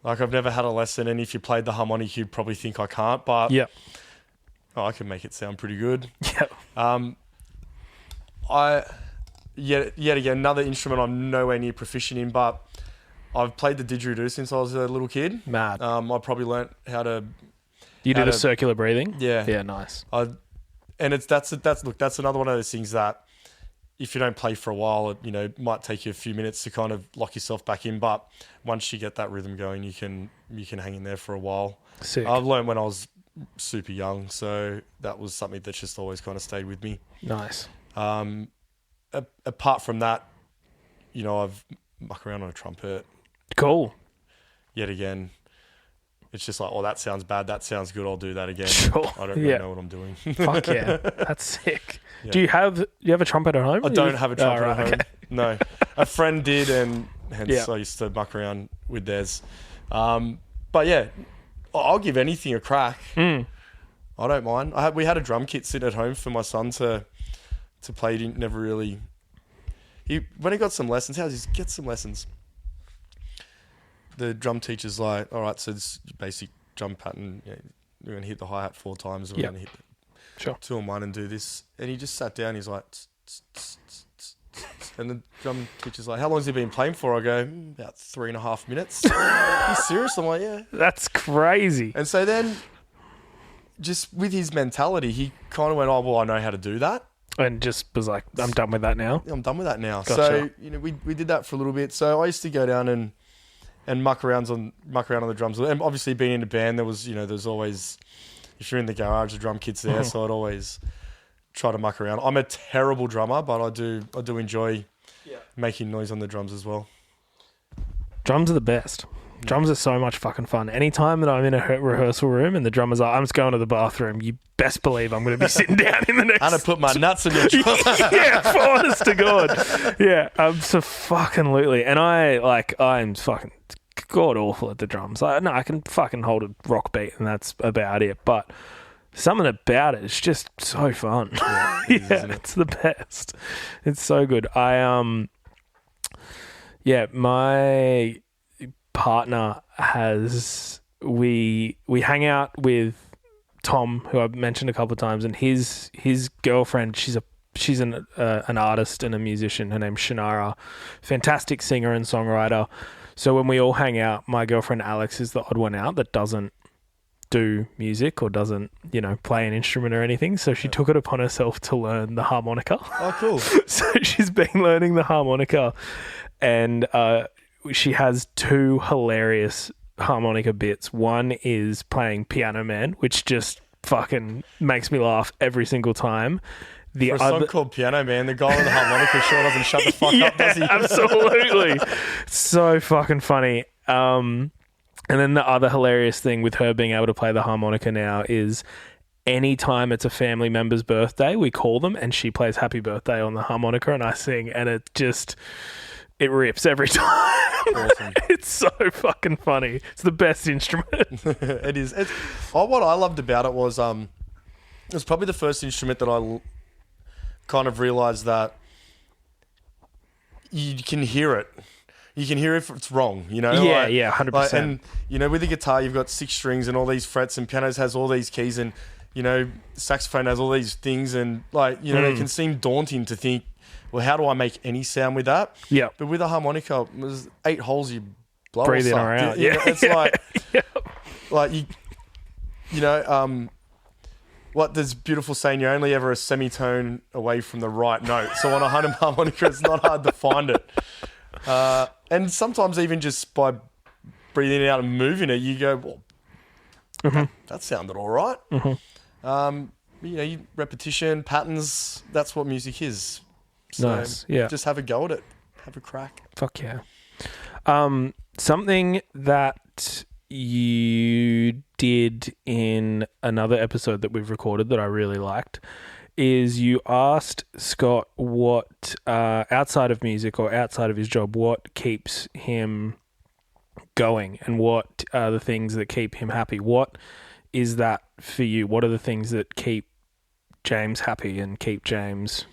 Speaker 2: like I've never had a lesson, and if you played the harmonica, you'd probably think I can't, but I can make it sound pretty good.
Speaker 1: Yeah.
Speaker 2: Yet again, another instrument I'm nowhere near proficient in, but I've played the didgeridoo since I was a little kid.
Speaker 1: Mad.
Speaker 2: I probably learnt how to.
Speaker 1: You did a circular breathing.
Speaker 2: Yeah.
Speaker 1: Yeah. Nice.
Speaker 2: That's another one of those things that if you don't play for a while, it might take you a few minutes to kind of lock yourself back in. But once you get that rhythm going, you can hang in there for a while.
Speaker 1: Sick.
Speaker 2: I've learned when I was super young, so that was something that just always kind of stayed with me.
Speaker 1: Nice.
Speaker 2: Apart from that, I've mucked around on a trumpet.
Speaker 1: Cool.
Speaker 2: Yet again, it's just like, oh, that sounds bad. That sounds good. I'll do that again.
Speaker 1: Sure.
Speaker 2: I don't really know what I'm doing.
Speaker 1: Fuck yeah. That's sick. Yeah. Do you have a trumpet at home?
Speaker 2: I don't have a trumpet at home.
Speaker 1: Okay.
Speaker 2: No. A friend did, and hence I used to muck around with theirs. But yeah, I'll give anything a crack. I don't mind. We had a drum kit sitting at home for my son to play. He didn't never really. When he got some lessons, how does he get some lessons? The drum teacher's like, all right, so this basic drum pattern. You know, we're going to hit the hi-hat 4 times. We're going to hit 2 on 1 and do this. And he just sat down. He's like, and the drum teacher's like, how long has he been playing for? I go, about 3.5 minutes. He's serious? I'm like, yeah.
Speaker 1: That's crazy.
Speaker 2: And so then, just with his mentality, he kind of went, oh, well, I know how to do that.
Speaker 1: And just was like, I'm done with that now.
Speaker 2: I'm done with that now.
Speaker 1: Gotcha.
Speaker 2: So, you know, we did that for a little bit. So I used to go down and muck around on the drums. And obviously being in a band, there's always, if you're in the garage, the drum kit's there. So I'd always try to muck around. I'm a terrible drummer, but I do enjoy making noise on the drums as well.
Speaker 1: Drums are the best. Drums are so much fucking fun. Anytime that I'm in a rehearsal room and the drummer's like, I'm just going to the bathroom, you best believe I'm going to be sitting down in the next...
Speaker 2: I'm going to put my nuts in your drum.
Speaker 1: Yeah, honest to God. Yeah, absolutely. And I'm fucking god awful at the drums. No, I can fucking hold a rock beat and that's about it. But something about it is just so fun. Yeah, it's the best. It's so good. My partner we hang out with Thom, who I've mentioned a couple of times, and his girlfriend, she's an artist and a musician. Her name's Shannara, fantastic singer and songwriter. So when we all hang out, my girlfriend Alex is the odd one out that doesn't do music or doesn't, play an instrument or anything. So she took it upon herself to learn the harmonica.
Speaker 2: Oh, cool.
Speaker 1: So she's been learning the harmonica, and she has 2 hilarious harmonica bits. One is playing Piano Man, which just fucking makes me laugh every single time.
Speaker 2: For a song called Piano Man, the guy with the harmonica sure doesn't shut the fuck up, does he?
Speaker 1: Absolutely. So fucking funny. And then the other hilarious thing with her being able to play the harmonica now is anytime it's a family member's birthday, we call them and she plays Happy Birthday on the harmonica and I sing, and it rips every time.
Speaker 2: Awesome.
Speaker 1: It's so fucking funny. It's the best instrument.
Speaker 2: It is. What I loved about it was it was probably the first instrument that I kind of realised that you can hear it. You can hear if it's wrong,
Speaker 1: Yeah, 100%.
Speaker 2: And, with the guitar, you've got 6 strings and all these frets, and pianos has all these keys, and, saxophone has all these things, and, they can seem daunting to think, well, how do I make any sound with that?
Speaker 1: Yeah.
Speaker 2: But with a harmonica, there's 8 holes you blow.
Speaker 1: Breathe in or out. Yeah.
Speaker 2: It's what there's beautiful saying, you're only ever a semitone away from the right note. So on a harmonica, it's not hard to find it. And sometimes even just by breathing it out and moving it, you go, well, that sounded all right. Repetition, patterns, that's what music is. So
Speaker 1: nice. Yeah.
Speaker 2: Just have a go at it. Have a crack.
Speaker 1: Fuck yeah. Something that you did in another episode that we've recorded that I really liked is you asked Scott what, outside of music or outside of his job, what keeps him going and what are the things that keep him happy. What is that for you? What are the things that keep James happy and keep James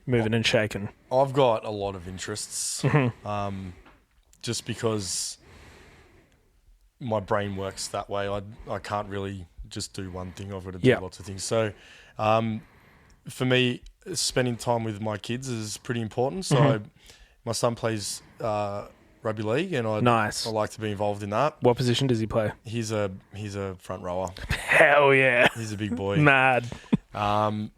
Speaker 1: moving and shaking?
Speaker 2: I've got a lot of interests, just because my brain works that way. I can't really just do one thing. I've got to do lots of things. So for me, spending time with my kids is pretty important. So my son plays rugby league, and I like to be involved in that.
Speaker 1: What position does he play?
Speaker 2: He's a front rower.
Speaker 1: Hell yeah.
Speaker 2: He's a big boy.
Speaker 1: Mad.
Speaker 2: And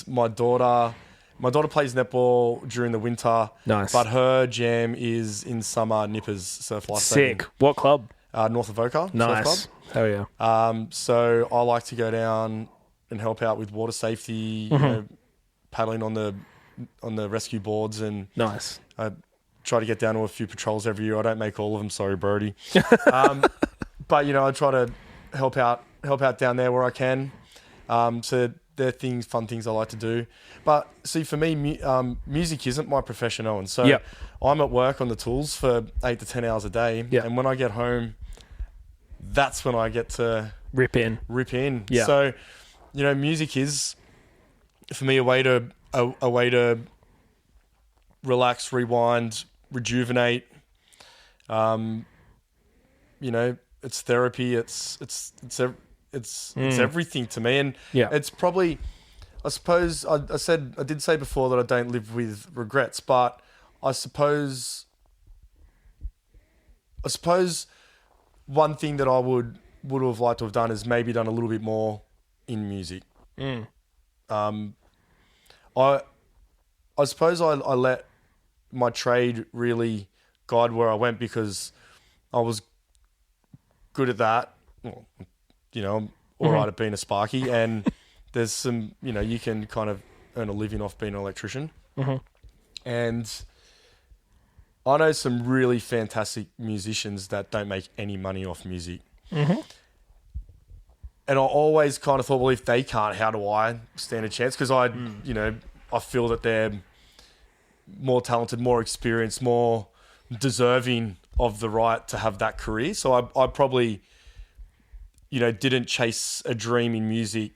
Speaker 2: my daughter plays netball during the winter.
Speaker 1: Nice.
Speaker 2: But her jam is in summer nippers, surf life
Speaker 1: saving. Sick. What club?
Speaker 2: North of Oka.
Speaker 1: Nice.
Speaker 2: Surf club.
Speaker 1: Hell yeah.
Speaker 2: So I like to go down and help out with water safety, paddling on the rescue boards, and
Speaker 1: nice.
Speaker 2: I try to get down to a few patrols every year. I don't make all of them, sorry, Brody. But I try to help out down there where I can. So they're fun things I like to do. But see, for me, music isn't my profession, Owen. So I'm at work on the tools for 8 to 10 hours a day. Yep. And when I get home, that's when I get to
Speaker 1: rip in.
Speaker 2: Yeah. So, music is for me a way to relax, rewind, rejuvenate. It's therapy. It's everything to me, and it's probably. I suppose I did say before that I don't live with regrets, but I suppose one thing that I would have liked to have done is maybe done a little bit more in music. I suppose I let my trade really guide where I went because I was good at that. Well, I'm all right at being a sparky, and there's some, you can kind of earn a living off being an electrician. And I know some really fantastic musicians that don't make any money off music. And I always kind of thought, well, if they can't, how do I stand a chance? Because I feel that they're more talented, more experienced, more deserving of the right to have that career. So I probably, didn't chase a dream in music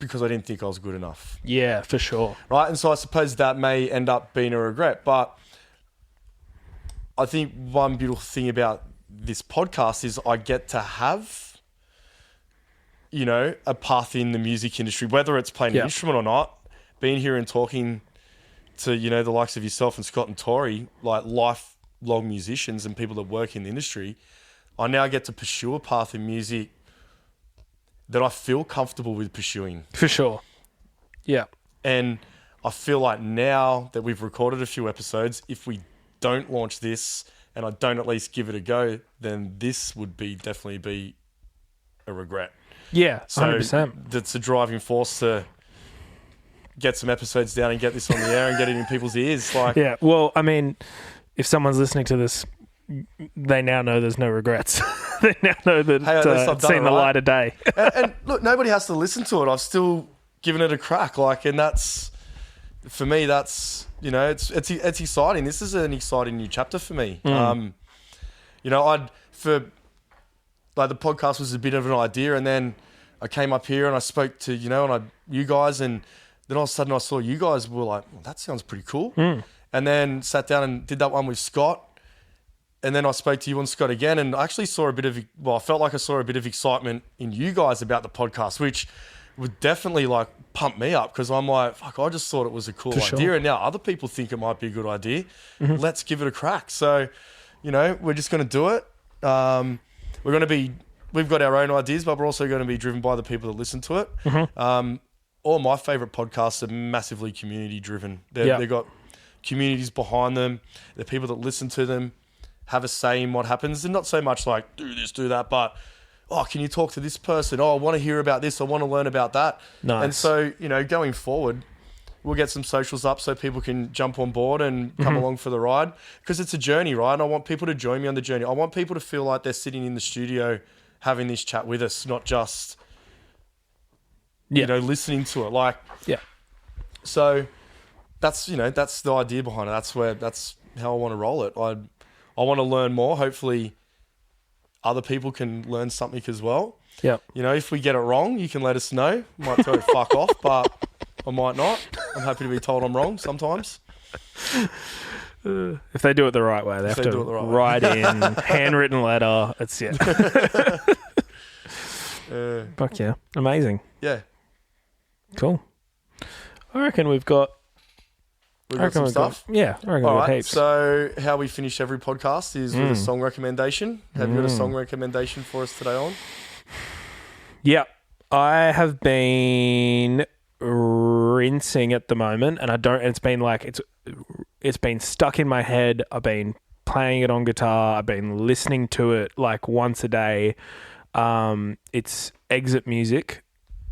Speaker 2: because I didn't think I was good enough.
Speaker 1: Yeah, for sure.
Speaker 2: Right. And so I suppose that may end up being a regret. But I think one beautiful thing about this podcast is I get to have, a path in the music industry, whether it's playing an instrument or not, being here and talking to, the likes of yourself and Scott and Tori, like lifelong musicians and people that work in the industry. I now get to pursue a path in music that I feel comfortable with pursuing.
Speaker 1: For sure. Yeah.
Speaker 2: And I feel like now that we've recorded a few episodes, if we don't launch this and I don't at least give it a go, then this would definitely be a regret.
Speaker 1: Yeah, 100%.
Speaker 2: So that's a driving force to get some episodes down and get this on the air and get it in people's ears.
Speaker 1: Yeah, well, I mean, if someone's listening to this, they now know there's no regrets. They now know that it's seen the light of day.
Speaker 2: and look, nobody has to listen to it. I've still given it a crack. And that's, for me, that's, it's exciting. This is an exciting new chapter for me. The podcast was a bit of an idea, and then I came up here and I spoke to, you guys, and then all of a sudden I saw you guys were like, well, that sounds pretty cool. And then sat down and did that one with Scott. And then I spoke to you and Scott again, and I actually I felt like I saw a bit of excitement in you guys about the podcast, which would definitely pump me up, because I'm like, fuck, I just thought it was a cool idea. Sure. And now other people think it might be a good idea. Let's give it a crack. So, we're just going to do it. We've got our own ideas, but we're also going to be driven by the people that listen to it. All my favorite podcasts are massively community driven. They've got communities behind them. The people that listen to them have a say in what happens. And not so much like, do this, do that, but, can you talk to this person? I want to hear about this. I want to learn about that.
Speaker 1: Nice.
Speaker 2: And so, going forward, we'll get some socials up so people can jump on board and come along for the ride, because it's a journey, right? And I want people to join me on the journey. I want people to feel like they're sitting in the studio having this chat with us, not just, listening to it. So that's the idea behind it. That's how I want to roll it. I want to learn more. Hopefully other people can learn something as well.
Speaker 1: Yeah.
Speaker 2: If we get it wrong, you can let us know. Might tell you fuck off, but I might not. I'm happy to be told I'm wrong sometimes.
Speaker 1: If they do it the right way, they have to write in handwritten letter. It's fuck yeah, amazing.
Speaker 2: Yeah,
Speaker 1: cool. I reckon we've got
Speaker 2: some stuff.
Speaker 1: I reckon we've got heaps.
Speaker 2: So how we finish every podcast is with a song recommendation. Have you got a song recommendation for us today, Owen?
Speaker 1: Yeah, I have been rinsing at the moment, and it's been stuck in my head. I've been playing it on guitar. I've been listening to it once a day. It's exit music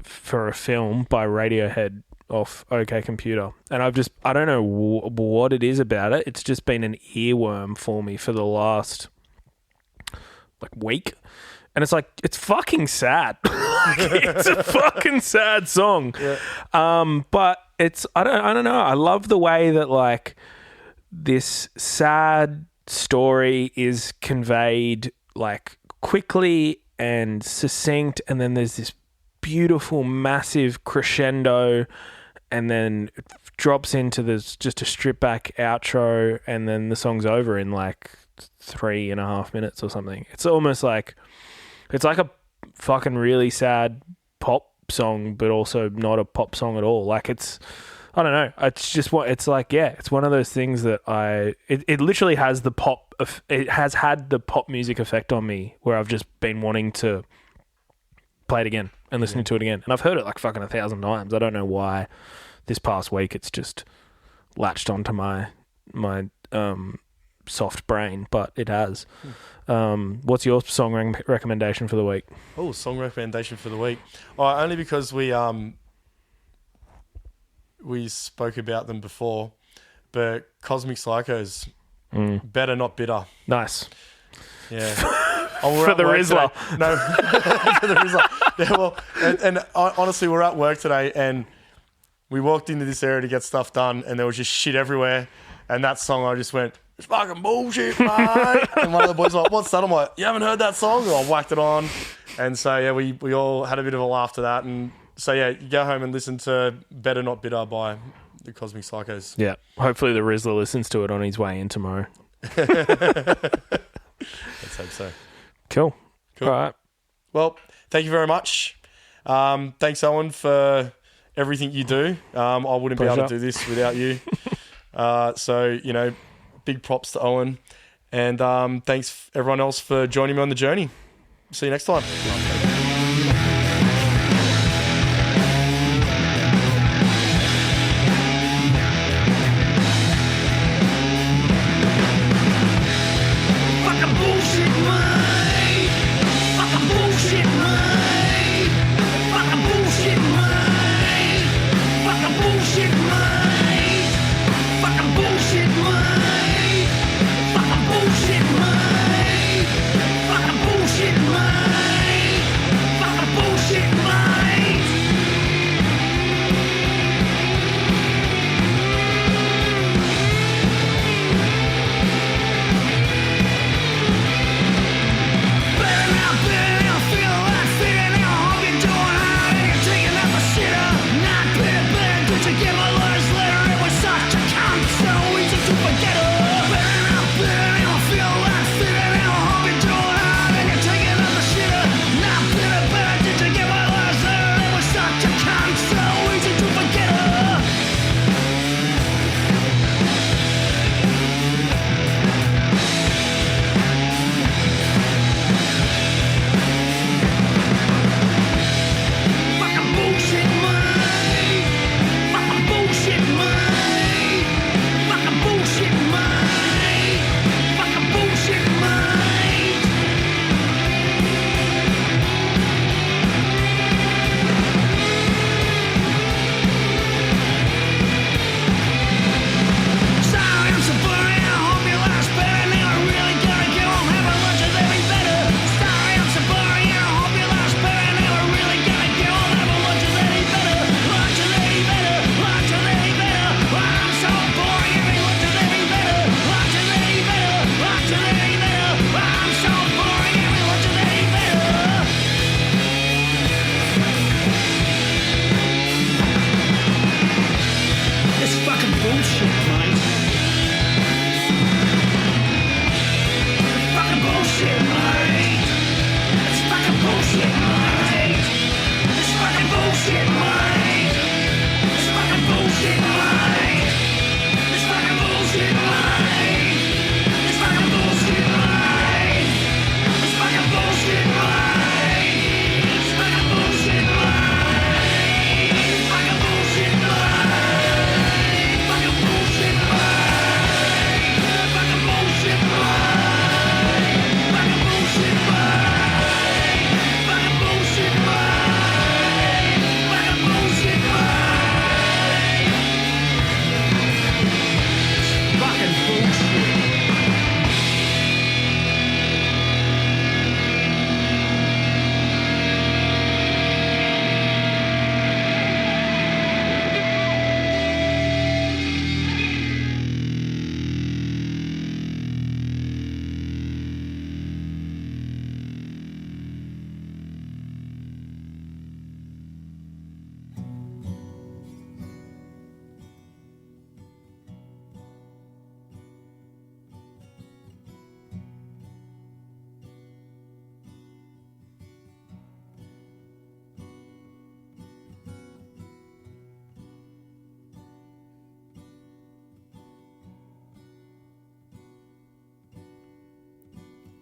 Speaker 1: for a film by Radiohead off OK Computer, and I don't know what it is about it. It's just been an earworm for me for the last week, and it's fucking sad. It's a fucking sad song. Yeah. But I don't know. I love the way that this sad story is conveyed quickly and succinct, and then there's this beautiful, massive crescendo, and then it drops into this just a stripped back outro, and then the song's over in like 3.5 minutes or something. It's almost like it's like a fucking really sad pop song, but also not a pop song at all. Like I don't know. It's just what it's like. Yeah, it's one of those things that it literally has the pop. It has had the pop music effect on me, where I've just been wanting to play it again and listening to it again. And I've heard it like fucking 1,000 times. I don't know why this past week it's just latched onto my soft brain, but it has. What's your song recommendation for the week?
Speaker 2: Oh, song recommendation for the week. Only because we spoke about them before, but Cosmic Psychos, Better Not Bitter.
Speaker 1: Nice.
Speaker 2: Yeah.
Speaker 1: For the Rizzler.
Speaker 2: No, for the Rizzler. Yeah, well, and honestly, we're at work today, and we walked into this area to get stuff done, and there was just shit everywhere. And that song, I just went, it's fucking bullshit, mate. And one of the boys was like, what's that? I'm like, you haven't heard that song? And I whacked it on. And so, yeah, we all had a bit of a laugh to that. And so, yeah, you go home and listen to Better Not Bitter by the Cosmic Psychos.
Speaker 1: Yeah. Hopefully the Rizzler listens to it on his way in tomorrow.
Speaker 2: Let's hope so.
Speaker 1: Cool. All right.
Speaker 2: Well, thank you very much. Thanks, Owen, for everything you do. I wouldn't be able to do this without you. So, big props to Owen. And thanks, everyone else, for joining me on the journey. See you next time.
Speaker 3: Fucking bullshit, mate.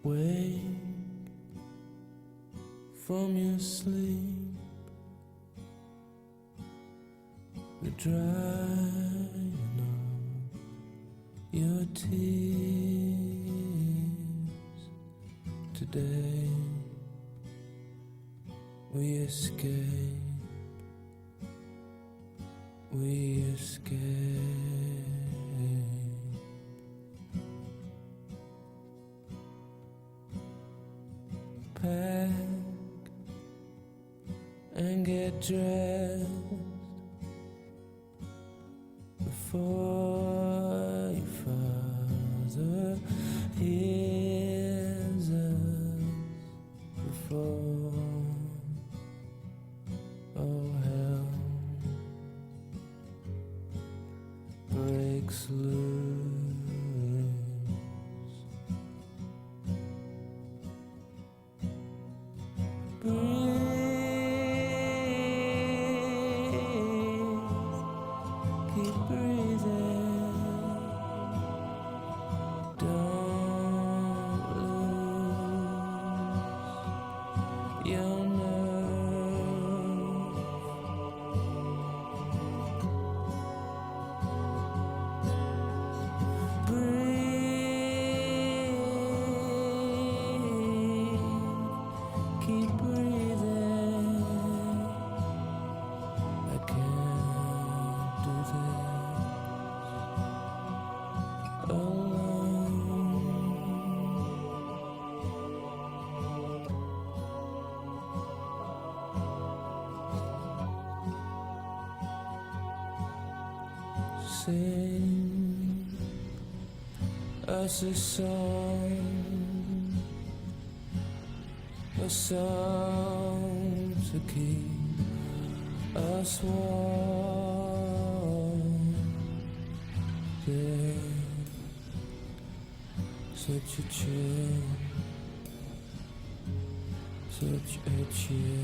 Speaker 3: Wake from your sleep, the drying of your tears. Today we escape, we escape. Pack and get dressed before your father hears us, before all hell breaks loose. Sing us a song to keep us warm. There's such a chill, such a chill.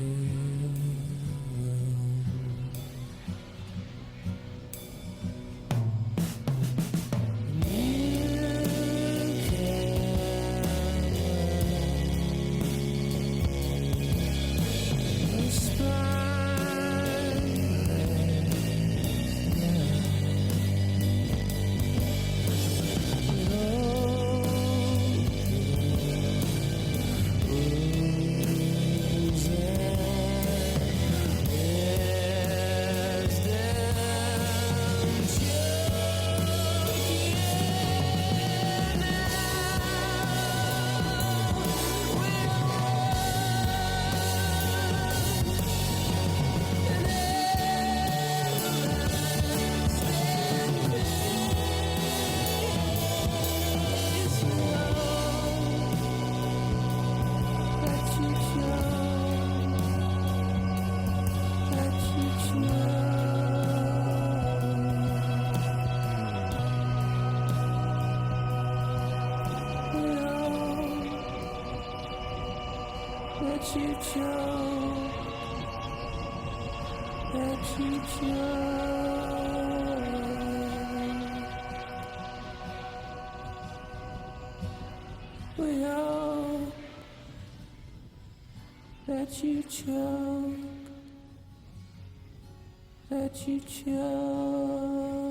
Speaker 3: That you choke.